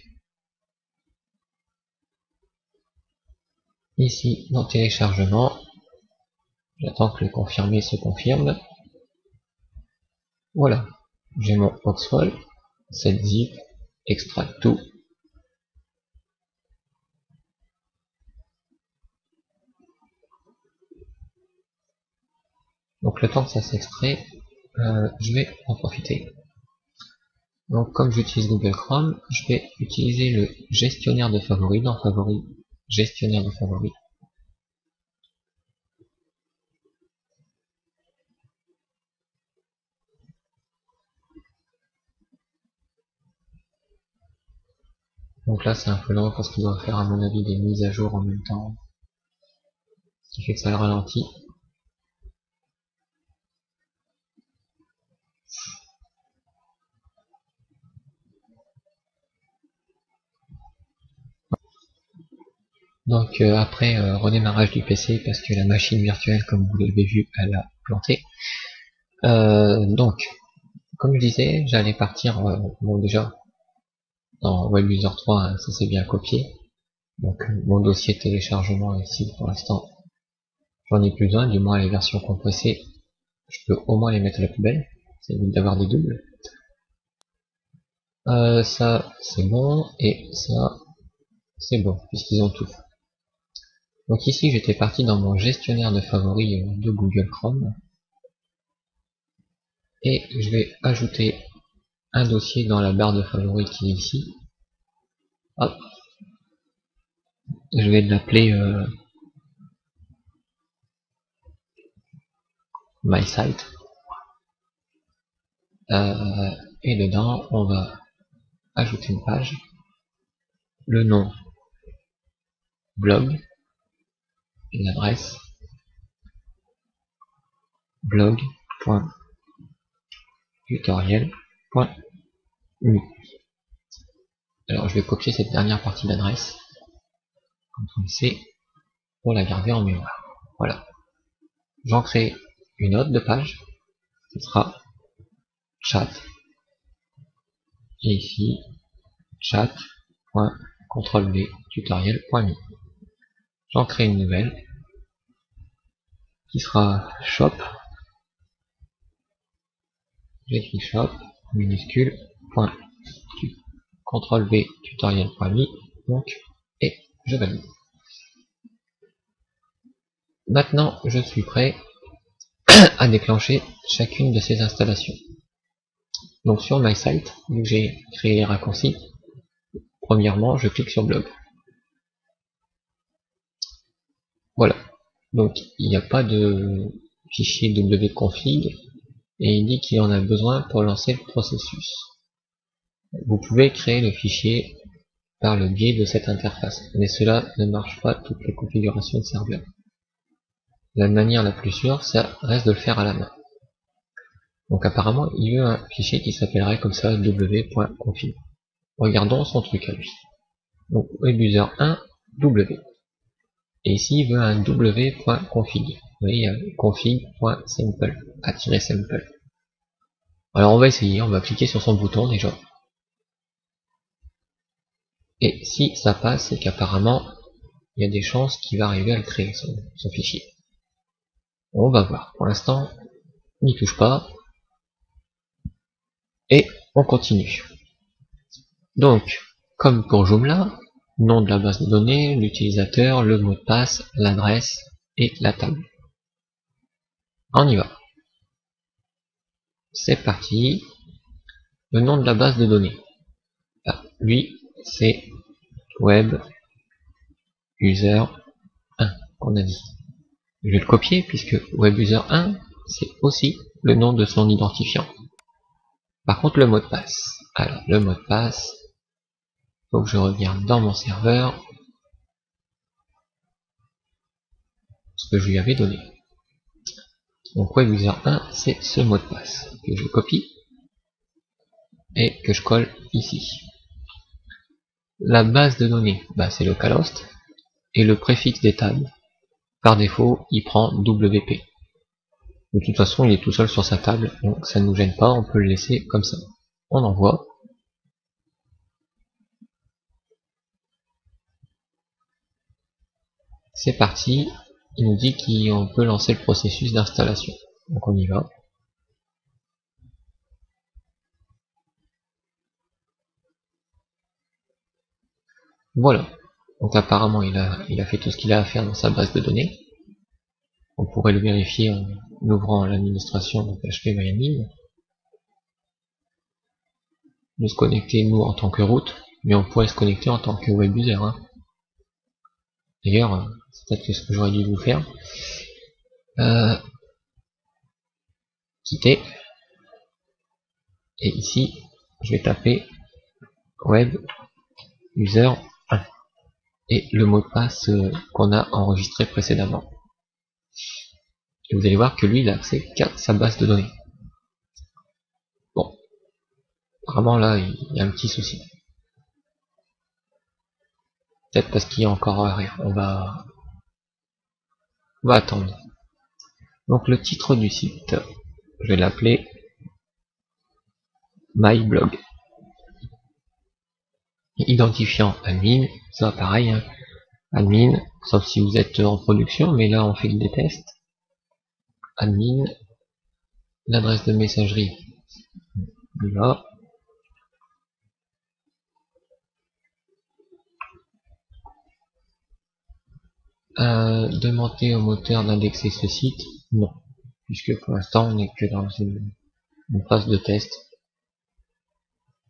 Ici dans téléchargement, j'attends que le confirmé se confirme. Voilà, j'ai mon Oxfall, cette zip, extract tout. Donc le temps que ça s'extrait, je vais en profiter. Donc comme j'utilise Google Chrome, je vais utiliser le gestionnaire de favoris dans Favoris, gestionnaire de favoris. Donc là c'est un peu lent parce qu'il doit faire à mon avis des mises à jour en même temps, ce qui fait que ça le ralentit. Donc après redémarrage du PC parce que la machine virtuelle, comme vous l'avez vu, elle a planté. Donc comme je disais, j'allais partir, bon déjà dans WebUser 3 ça s'est bien copié. Donc mon dossier de téléchargement ici pour l'instant j'en ai plus besoin, du moins les versions compressées je peux au moins les mettre à la poubelle, ça évite d'avoir des doubles. Ça c'est bon et ça c'est bon puisqu'ils ont tout. Donc ici j'étais parti dans mon gestionnaire de favoris de Google Chrome et je vais ajouter un dossier dans la barre de favoris qui est ici. Hop. Je vais l'appeler My Site. Et dedans on va ajouter une page, le nom blog et l'adresse blog.tutoriel.me. Alors je vais copier cette dernière partie d'adresse, CTRL-C, pour la garder en mémoire. Voilà. J'en crée une autre de page, ce sera chat. Et ici, chat.CTRL-V tutoriel.me. J'en crée une nouvelle, qui sera shop. J'écris shop, minuscule, point, CTRL-V tutoriel.me, donc, et je valide. Maintenant, je suis prêt à déclencher chacune de ces installations. Donc sur My Site, vu que j'ai créé les raccourcis, premièrement, je clique sur blog. Voilà. Donc il n'y a pas de fichier wconfig et il dit qu'il en a besoin pour lancer le processus. Vous pouvez créer le fichier par le biais de cette interface, mais cela ne marche pas toutes les configurations de serveur. La manière la plus sûre, ça reste de le faire à la main. Donc apparemment, il veut un fichier qui s'appellerait comme ça w.config. Regardons son truc à lui. Donc WebUser 1 W. Et ici, il veut un w.config. Vous voyez, il y a config.sample, @sample. Alors on va essayer, on va cliquer sur son bouton déjà. Et si ça passe, c'est qu'apparemment, il y a des chances qu'il va arriver à le créer, son fichier. On va voir. Pour l'instant, on n'y touche pas. Et on continue. Donc, comme pour Joomla, nom de la base de données, l'utilisateur, le mot de passe, l'adresse et la table. On y va. C'est parti. Le nom de la base de données. Là, lui, c'est web user 1 qu'on a dit. Je vais le copier puisque WebUser 1, c'est aussi le nom de son identifiant. Par contre, le mot de passe. Alors, le mot de passe, faut que je revienne dans mon serveur, ce que je lui avais donné. Donc, WebUser 1, c'est ce mot de passe que je copie et que je colle ici. La base de données, bah, c'est localhost et le préfixe des tables. Par défaut, il prend WP. De toute façon, il est tout seul sur sa table, donc ça ne nous gêne pas, on peut le laisser comme ça. On envoie. C'est parti, il nous dit qu'on peut lancer le processus d'installation. Donc on y va. Voilà. Donc apparemment il a fait tout ce qu'il a à faire dans sa base de données. On pourrait le vérifier en ouvrant l'administration de PHP MyAdmin. De se connecter nous en tant que route, mais on pourrait se connecter en tant que web user. Hein. D'ailleurs, c'est peut-être ce que j'aurais dû vous faire. Quitter. Et ici, je vais taper web user 1 et le mot de passe qu'on a enregistré précédemment. Et vous allez voir que lui, il a accès qu'à sa base de données. Bon, vraiment là, il y a un petit souci. Peut-être parce qu'il y a encore rien. On va attendre. Donc le titre du site, je vais l'appeler myblog. Identifiant admin, ça pareil, hein. Admin, sauf si vous êtes en production, mais là on fait des tests. Admin, l'adresse de messagerie, là. Demander au moteur d'indexer ce site, non, puisque pour l'instant on n'est que dans une phase de test.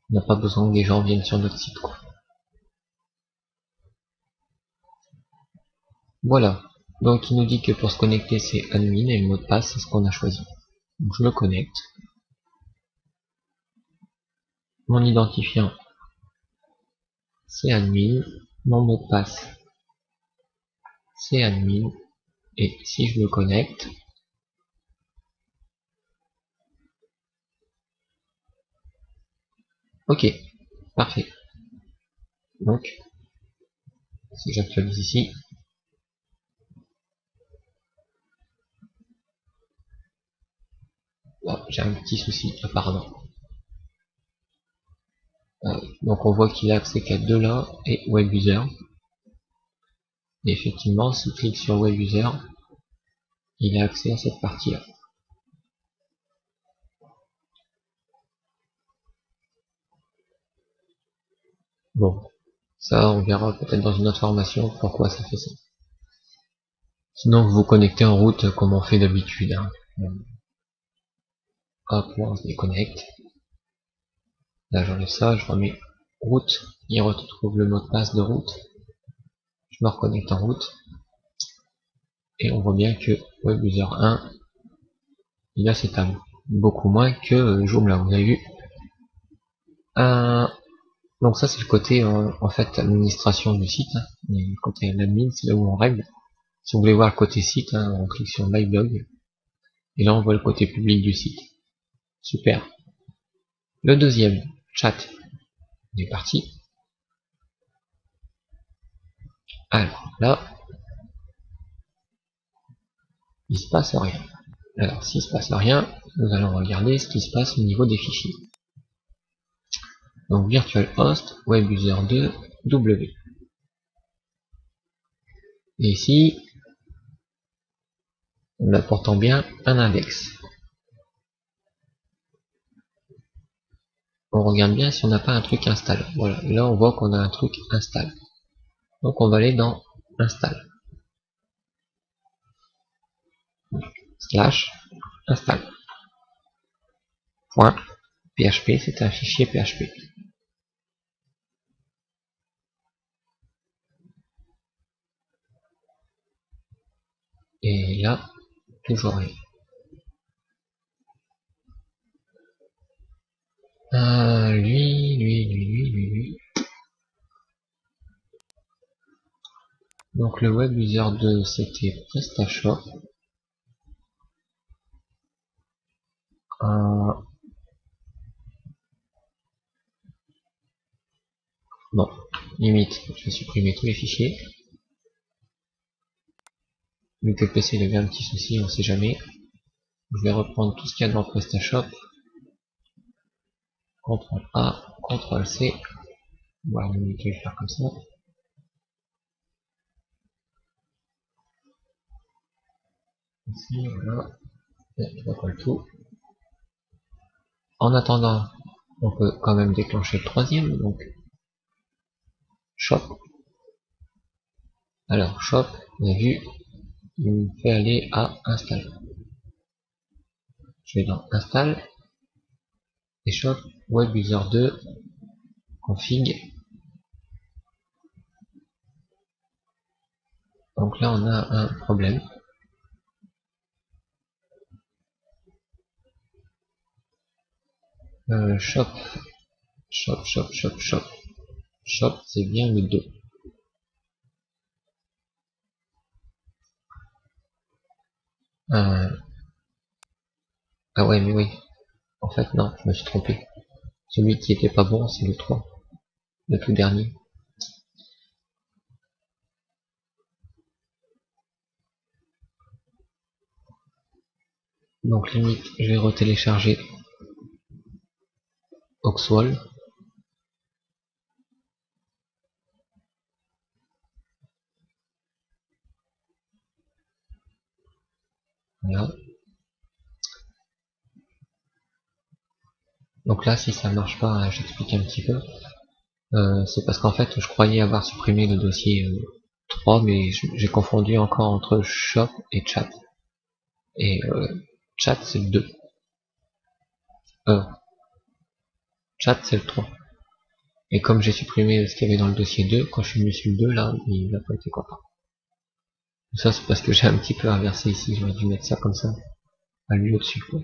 On n'a pas besoin que les gens viennent sur notre site, quoi. Voilà. Donc il nous dit que pour se connecter c'est admin et le mot de passe c'est ce qu'on a choisi. Donc je me connecte. Mon identifiant c'est admin. Mon mot de passe c'est admin. Et si je me connecte, ok, parfait. Donc si j'actualise ici, oh, j'ai un petit souci apparemment. Donc on voit qu'il a accès qu'à deux là et web user. Et effectivement, s'il clique sur web user, il a accès à cette partie là. Bon, ça on verra peut-être dans une autre formation pourquoi ça fait ça. Sinon vous vous connectez en route comme on fait d'habitude. Hein. Hop, là on se déconnecte. Là j'enlève ça, je remets route, il retrouve le mot de passe de route. Je me reconnecte en route. Et on voit bien que WebUser 1, il a ses tables. Beaucoup moins que Joomla, vous avez vu. Donc ça c'est le côté en fait administration du site. Hein. Et le côté admin, c'est là où on règle. Si vous voulez voir le côté site, hein, on clique sur myblog. Et là on voit le côté public du site. Super. Le deuxième, chat. On est parti. Alors là, il se passe rien. Alors s'il se passe rien, nous allons regarder ce qui se passe au niveau des fichiers. Donc virtualhost webuser2 w. Et ici, on a pourtant bien un index. On regarde bien si on n'a pas un truc install. Voilà, là on voit qu'on a un truc install. Donc on va aller dans install. Slash install. Point PHP, c'est un fichier PHP. Et là, toujours rien. Lui. Donc le webuser2 c'était PrestaShop. Bon, limite, je vais supprimer tous les fichiers. Vu que le PC il avait un petit souci, on sait jamais. Je vais reprendre tout ce qu'il y a dans PrestaShop. CTRL A, CTRL C. Voilà, je vais le faire comme ça. Ici, voilà. Et je recolle tout. En attendant, on peut quand même déclencher le troisième, donc shop. Alors shop, on a vu, il me fait aller à install. Je vais dans install et shop webuser2 config. Donc là on a un problème. Shop, c'est bien le 2. Ah ouais, mais oui. En fait, non, je me suis trompé. Celui qui était pas bon, c'est le 3. Le tout dernier. Donc limite, je vais retélécharger Oxwall. Voilà. Donc là, si ça marche pas, j'explique un petit peu. C'est parce qu'en fait, je croyais avoir supprimé le dossier 3, mais j'ai confondu encore entre shop et chat. Et chat, c'est le 2. Chat, c'est le 3. Et comme j'ai supprimé ce qu'il y avait dans le dossier 2, quand je suis venu sur le 2, là, il n'a pas été content. Ça, c'est parce que j'ai un petit peu inversé ici. J'aurais dû mettre ça comme ça, à lui au-dessus, quoi.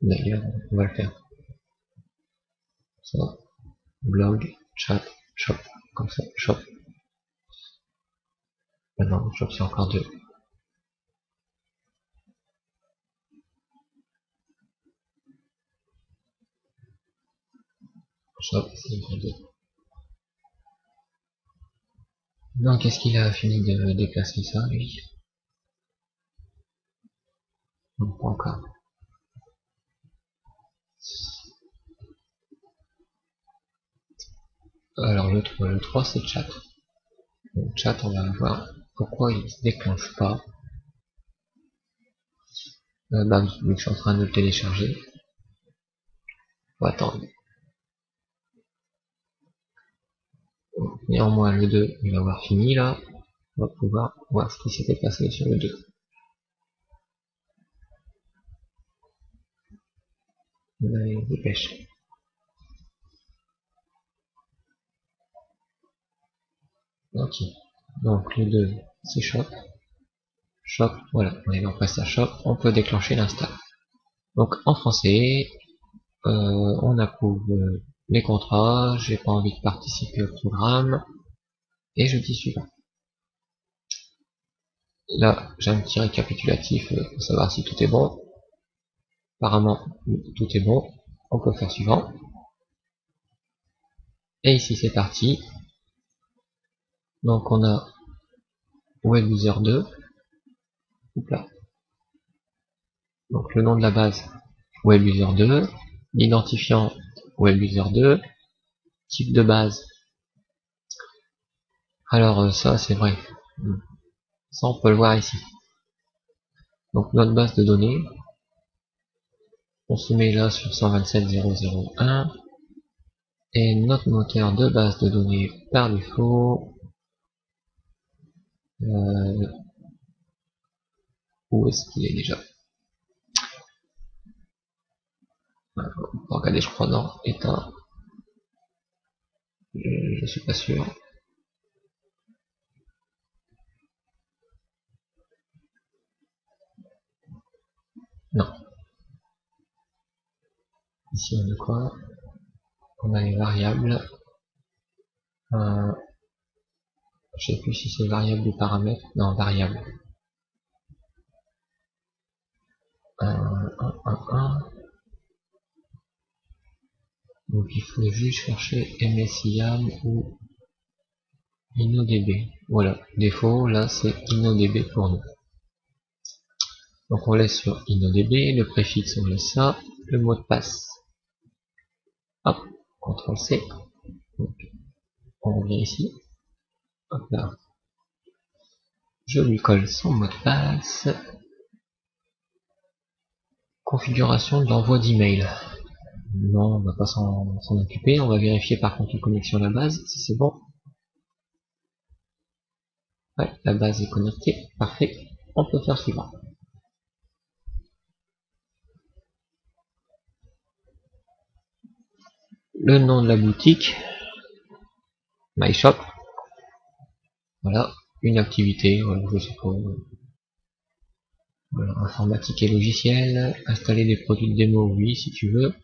D'ailleurs, on va le faire. Ça, blog, chat, shop, comme ça, shop. Non, shop, c'est encore 2. Shop, c'est encore 2. Non, qu'est-ce qu'il a fini de déplacer ça, lui? Non, pas encore. Alors, le 3 c'est chat. Donc, chat, on va voir pourquoi il se déclenche pas. Bah oui, vu que je suis en train de le télécharger. Faut attendre. Néanmoins, le 2, il va avoir fini là. On va pouvoir voir ce qui s'était passé sur le 2. Allez, dépêche. Ok. Donc le 2, c'est shop. Shop, voilà, on est dans PrestaShop, on peut déclencher l'install. Donc en français, on approuve les contrats, j'ai pas envie de participer au programme, et je dis suivant. Là, j'ai un petit récapitulatif pour savoir si tout est bon. Apparemment, tout est bon. On peut faire suivant. Et ici, c'est parti. Donc, on a web user 2. Là. Donc le nom de la base web user 2, l'identifiant web user 2, type de base. Alors ça c'est vrai, ça on peut le voir ici. Donc notre base de données, on se met là sur 127.0.0.1 et notre moteur de base de données par défaut, où est-ce qu'il est déjà? On va regarder, je crois dans état, je suis pas sûr. Non. Ici on a quoi? On a les variables. Je sais plus si c'est variable ou paramètre. Non, variable. 1. Donc il faut juste chercher MSIAM ou InnoDB. Voilà, défaut, là c'est InnoDB pour nous. Donc on laisse sur InnoDB, le préfixe on laisse ça, le mot de passe. Hop, CTRL-C. Donc on revient ici. Hop là. Je lui colle son mot de passe. Configuration d'envoi d'email. Non, on va pas s'en occuper, on va vérifier par contre une connexion à la base, si c'est bon. Ouais, la base est connectée, parfait. On peut faire suivant. Le nom de la boutique, My Shop. Voilà, une activité, voilà, je sais pas. Voilà, informatique et logiciel, installer des produits de démo, oui, si tu veux.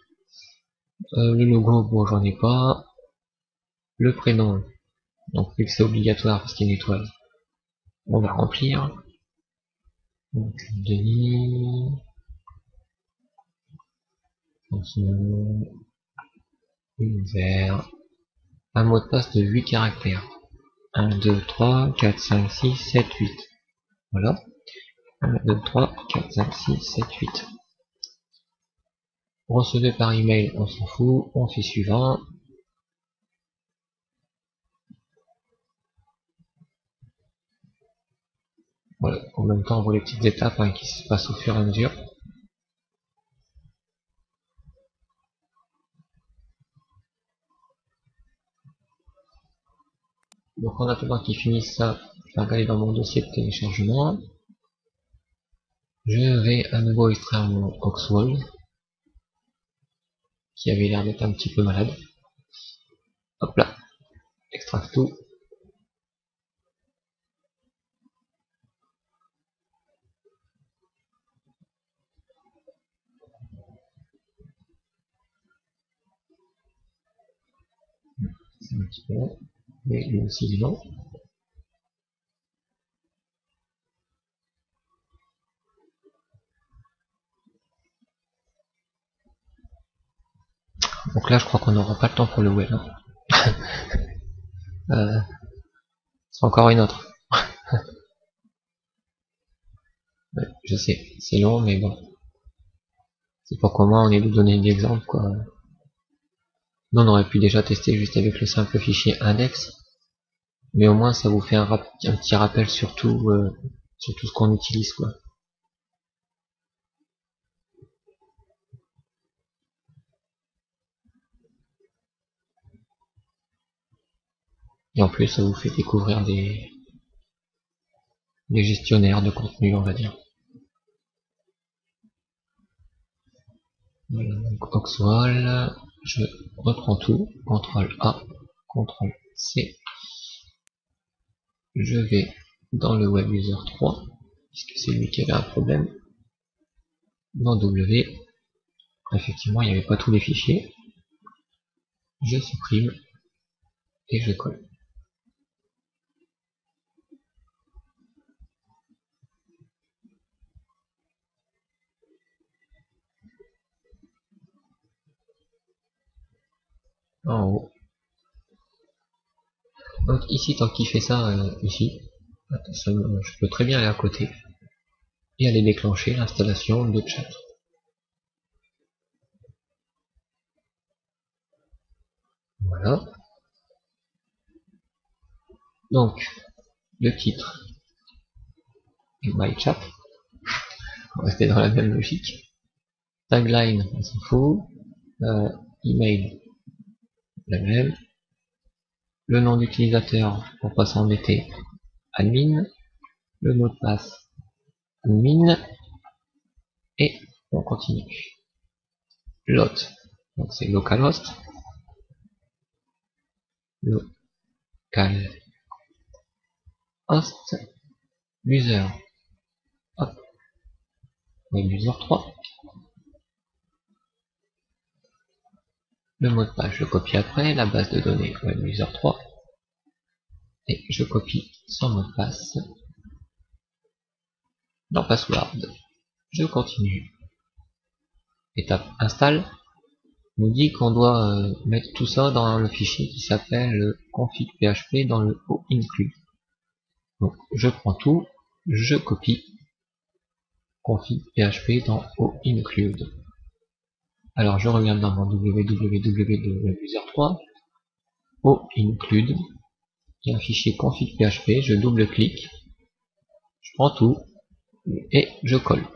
Le logo, bon, j'en ai pas. Le prénom, donc vu que c'est obligatoire parce qu'il y a une étoile, on va remplir. Donc, Denis. Univers. Un mot de passe de 8 caractères. 1, 2, 3, 4, 5, 6, 7, 8. Voilà. 1, 2, 3, 4, 5, 6, 7, 8. Recevez par email, on s'en fout. On fait suivant. Voilà. En même temps, on voit les petites étapes qui se passent au fur et à mesure. Donc en attendant qu'il finisse ça, je vais regarder dans mon dossier de téléchargement. Je vais à nouveau extraire mon Oxwall, qui avait l'air d'être un petit peu malade. Hop là, extract tout. C'est un petit peu long, mais lui aussi il est long. Donc là je crois qu'on n'aura pas le temps pour le web. C'est encore une autre. Ouais, je sais, c'est long mais bon. C'est pour comment on est de donner des exemples quoi. Nous on aurait pu déjà tester juste avec le simple fichier index. Mais au moins ça vous fait un petit rappel sur tout ce qu'on utilise quoi. Et en plus ça vous fait découvrir des gestionnaires de contenu on va dire. Voilà, donc Oxwall, je reprends tout, CTRL A, CTRL C, je vais dans le web user 3, puisque c'est lui qui avait un problème, dans W, effectivement il n'y avait pas tous les fichiers, je supprime et je colle. En haut. Donc ici, tant qu'il fait ça, ici, Attention, je peux très bien aller à côté et aller déclencher l'installation de chat. Voilà. Donc, le titre est My Chat. On va rester dans la même logique. Tagline, on s'en fout. Email, la même. Le nom d'utilisateur, pour pas s'embêter, admin. Le mot de passe, admin. Et on continue. Lot, donc c'est localhost. Localhost. User. Hop. User 3. Le mot de passe, je copie après. La base de données, user 3. Et je copie son mot de passe dans password. Je continue. Étape install nous dit qu'on doit mettre tout ça dans le fichier qui s'appelle config.php dans le o-include. Donc je prends tout, je copie config.php dans o-include. Alors je reviens dans mon www de user3, o-include, il y a un fichier config.php, je double-clique, je prends tout et je colle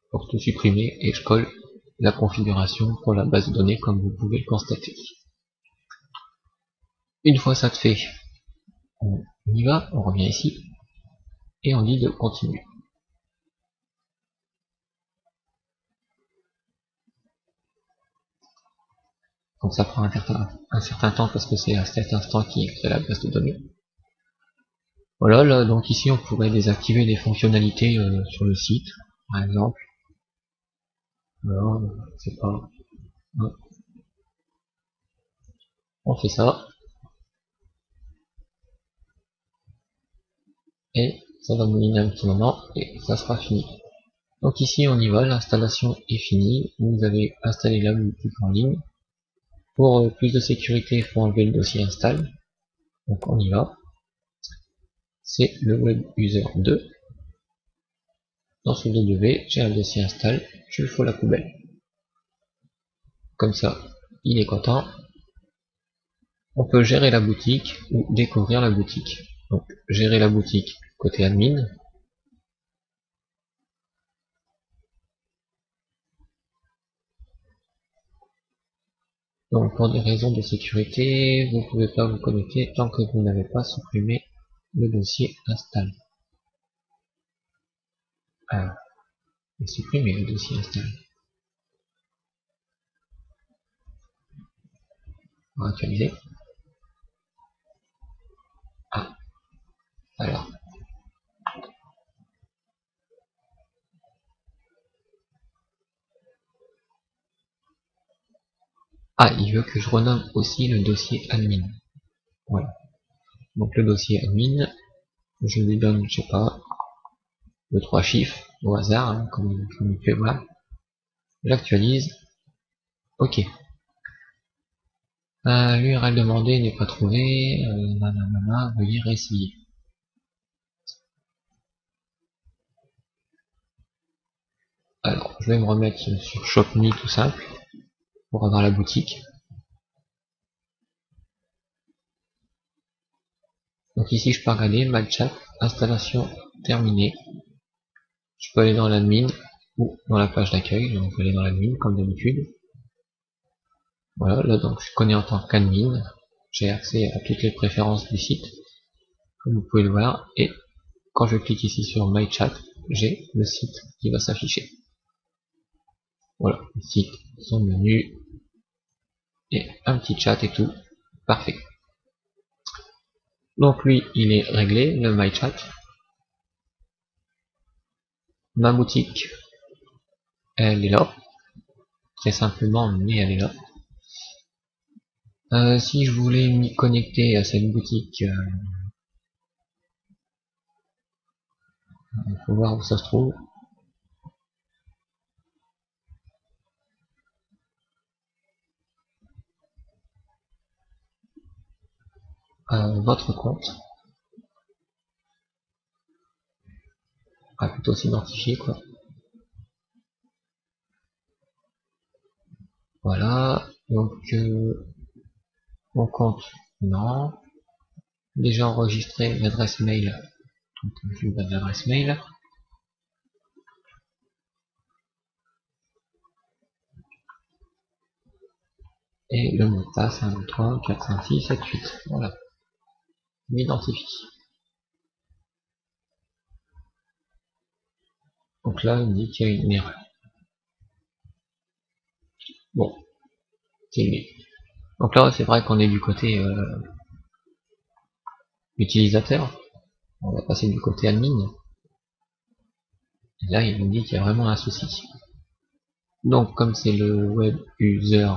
pour tout supprimer et je colle la configuration pour la base de données comme vous pouvez le constater. Une fois ça fait, on y va, on revient ici et on dit de continuer. Donc ça prend un certain temps parce que c'est à cet instant qui crée la base de données. Voilà, là, donc ici on pourrait désactiver des fonctionnalités sur le site, par exemple. Voilà, c'est pas. On fait ça. Et ça va nous donner un petit moment et ça sera fini. Donc ici on y va, l'installation est finie. Vous avez installé la boutique en ligne. Pour plus de sécurité, il faut enlever le dossier install. Donc on y va. C'est le web user 2. Dans ce W, j'ai un dossier install, je le fous à la poubelle. Comme ça, il est content. On peut gérer la boutique ou découvrir la boutique. Donc gérer la boutique côté admin. Donc pour des raisons de sécurité, vous ne pouvez pas vous connecter tant que vous n'avez pas supprimé le dossier install. Ah, supprimer le dossier install. On va actualiser. Ah, alors. Ah, il veut que je renomme aussi le dossier admin. Voilà. Donc le dossier admin, je lui donne, je sais pas, 2-3 chiffres au hasard, hein, comme il fait voir. J'actualise. Ok. L'URL demandée n'est pas trouvée. Veuillez réessayer. Alors, je vais me remettre sur ShopMe tout simple pour avoir la boutique. Donc ici, je peux regarder MyChat, installation terminée. Je peux aller dans l'admin ou dans la page d'accueil. Donc, je vais aller dans l'admin comme d'habitude. Voilà, là donc je connais en tant qu'admin. J'ai accès à toutes les préférences du site, comme vous pouvez le voir. Et quand je clique ici sur MyChat, j'ai le site qui va s'afficher. Voilà, le site, son menu, et un petit chat et tout. Parfait. Donc lui, il est réglé, le MyChat. Ma boutique, elle est là. Très simplement, mais elle est là. Si je voulais m'y connecter à cette boutique, il faut voir où ça se trouve. Votre compte. plutôt s'identifier quoi. Voilà, donc mon compte, non. Déjà enregistré l'adresse mail, donc je donne l'adresse mail. Et le mot de passe, 1, 2, 3, 4, 5, 6, 7, 8. Voilà. Je m'identifie. Donc là, il me dit qu'il y a une erreur. Bon, c'est lui. Donc là, c'est vrai qu'on est du côté utilisateur. On va passer du côté admin. Et là, il nous dit qu'il y a vraiment un souci. Donc, comme c'est le web user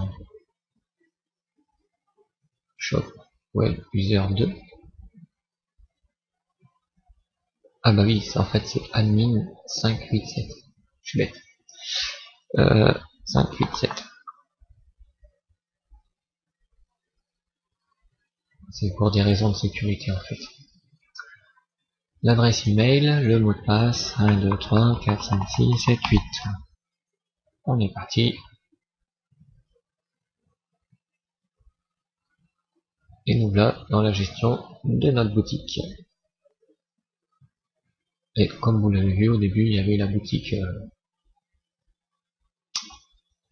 shop web user 2. Ah bah oui, en fait c'est admin 587. Je suis bête. 587. C'est pour des raisons de sécurité en fait. L'adresse email, le mot de passe, 1, 2, 3, 4, 5, 6, 7, 8. On est parti. Et nous voilà dans la gestion de notre boutique. Et comme vous l'avez vu au début, il y avait la boutique.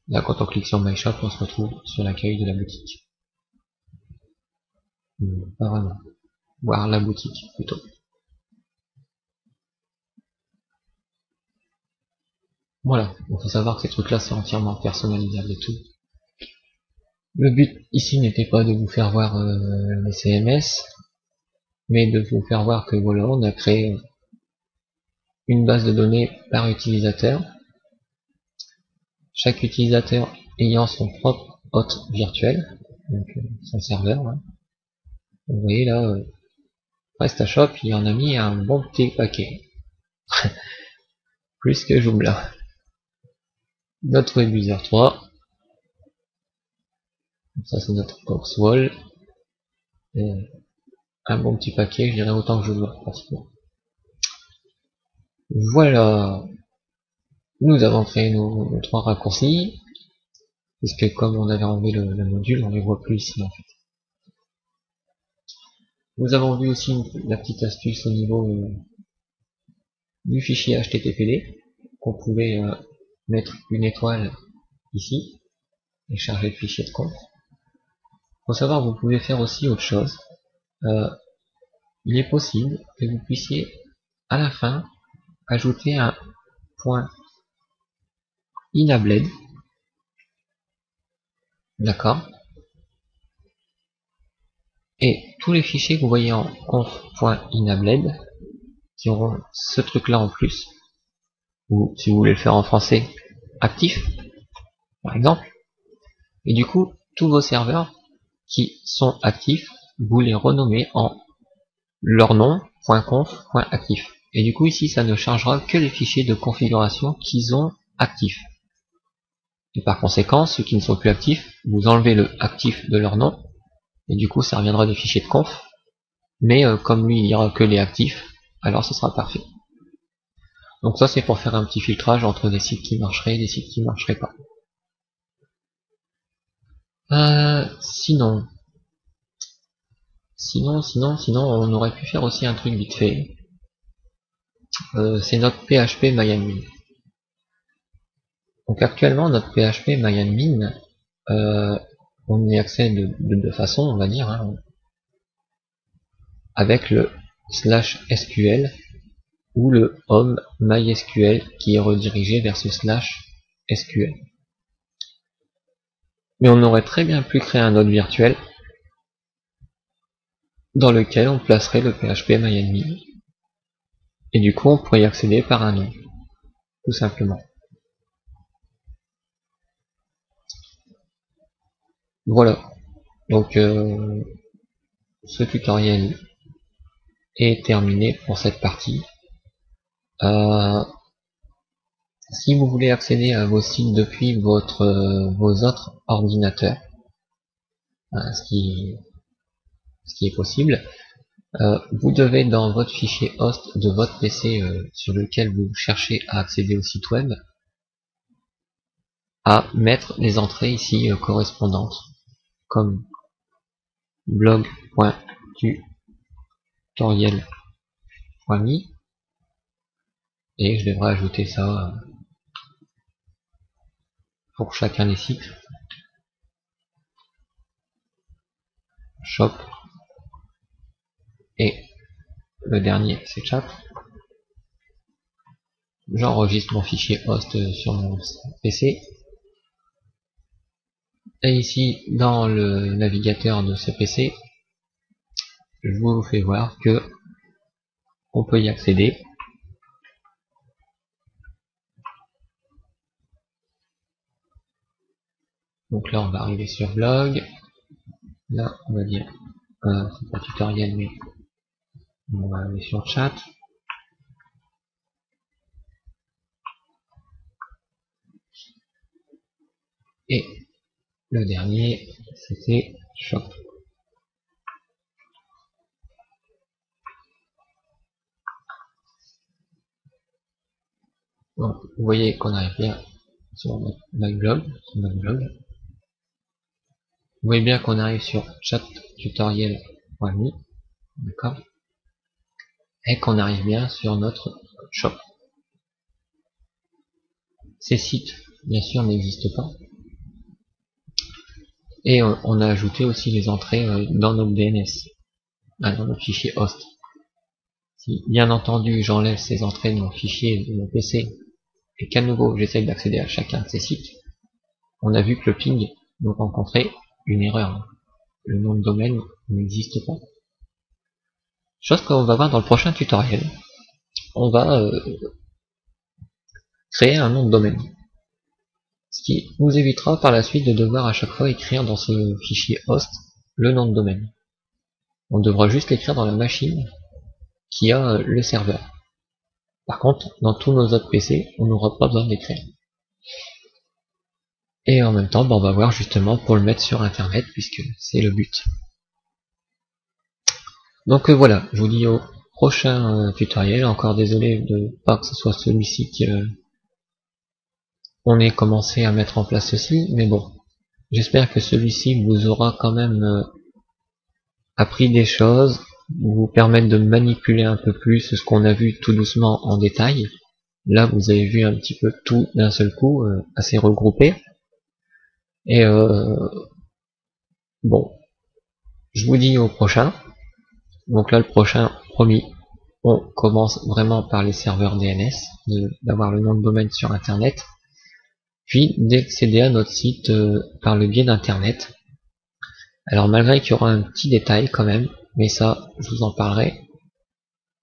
Là, quand on clique sur My Shop, on se retrouve sur l'accueil de la boutique. Pas vraiment. Voir la boutique plutôt. Voilà, il faut savoir que ces trucs-là, c'est entièrement personnalisable et tout. Le but ici n'était pas de vous faire voir les CMS, mais de vous faire voir que voilà, on a créé une base de données par utilisateur. Chaque utilisateur ayant son propre hôte virtuel, donc son serveur. Hein. Vous voyez là, PrestaShop, il en a mis un bon petit paquet. Plus que Joomla. Notre WebUser 3. Ça c'est notre box wall. Et un bon petit paquet, je dirais autant que Joomla pratiquement. Voilà. Nous avons créé nos 3 raccourcis. Puisque comme on avait enlevé le module, on ne les voit plus ici en fait. Nous avons vu aussi la petite astuce au niveau du fichier HTTPD, qu'on pouvait mettre une étoile ici, et charger le fichier de compte. Faut savoir que vous pouvez faire aussi autre chose. Il est possible que vous puissiez à la fin ajouter un point inabled. D'accord. Et tous les fichiers que vous voyez en conf.inabled qui auront ce truc là en plus, ou si vous voulez le faire en français, actif, par exemple. Et du coup, tous vos serveurs qui sont actifs, vous les renommez en leur nom, .conf.actif. Et du coup, ici, ça ne chargera que les fichiers de configuration qu'ils ont actifs. Et par conséquent, ceux qui ne sont plus actifs, vous enlevez le actif de leur nom, et du coup, ça reviendra des fichiers de conf. Mais comme lui, il n'y aura que les actifs, alors ce sera parfait. Donc ça, c'est pour faire un petit filtrage entre des sites qui marcheraient et des sites qui ne marcheraient pas. Sinon, on aurait pu faire aussi un truc vite fait. C'est notre PHP MyAdmin. Donc actuellement, notre PHP MyAdmin, on y accède de deux façons, on va dire, hein, avec le /SQL ou le home MySQL qui est redirigé vers ce /SQL. Mais on aurait très bien pu créer un node virtuel dans lequel on placerait le PHP MyAdmin. Et du coup, on pourrait y accéder par un nom, tout simplement. Voilà. Donc, ce tutoriel est terminé pour cette partie. Si vous voulez accéder à vos sites depuis vos autres ordinateurs, ce qui est possible, Vous devez dans votre fichier host de votre PC sur lequel vous cherchez à accéder au site web, à mettre les entrées ici correspondantes, comme blog.tutoriel.me, et je devrais ajouter ça pour chacun des sites. Shop, et le dernier c'est chat. J'enregistre mon fichier host sur mon PC, et ici dans le navigateur de ce PC, je vous fais voir que on peut y accéder. Donc là on va arriver sur blog, là on va dire c'est pas tutoriel mais on va aller sur chat, et le dernier c'était shop. Donc vous voyez qu'on arrive bien sur notre blog. Vous voyez bien qu'on arrive sur chattutoriel.me, d'accord, et qu'on arrive bien sur notre shop. Ces sites, bien sûr, n'existent pas. Et on a ajouté aussi les entrées dans notre DNS, dans notre fichier host. Si, bien entendu, j'enlève ces entrées de mon fichier de mon PC, et qu'à nouveau, j'essaye d'accéder à chacun de ces sites, on a vu que le ping nous rencontrait une erreur. Le nom de domaine n'existe pas. Chose qu'on va voir dans le prochain tutoriel. On va créer un nom de domaine. Ce qui nous évitera par la suite de devoir à chaque fois écrire dans ce fichier host le nom de domaine. On devra juste l'écrire dans la machine qui a le serveur. Par contre, dans tous nos autres PC, on n'aura pas besoin d'écrire. Et en même temps, on va voir justement pour le mettre sur internet, puisque c'est le but. Donc voilà, je vous dis au prochain tutoriel. Encore désolé de pas que ce soit celui-ci qu'on ait commencé à mettre en place ceci, mais bon, j'espère que celui-ci vous aura quand même appris des choses, vous permettre de manipuler un peu plus ce qu'on a vu tout doucement en détail. Là, vous avez vu un petit peu tout d'un seul coup, assez regroupé. Et bon, je vous dis au prochain. Donc là, le prochain, promis, on commence vraiment par les serveurs DNS, d'avoir le nom de domaine sur Internet, puis d'accéder à notre site par le biais d'Internet. Alors malgré qu'il y aura un petit détail quand même, mais ça, je vous en parlerai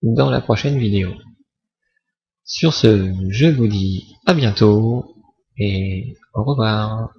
dans la prochaine vidéo. Sur ce, je vous dis à bientôt et au revoir.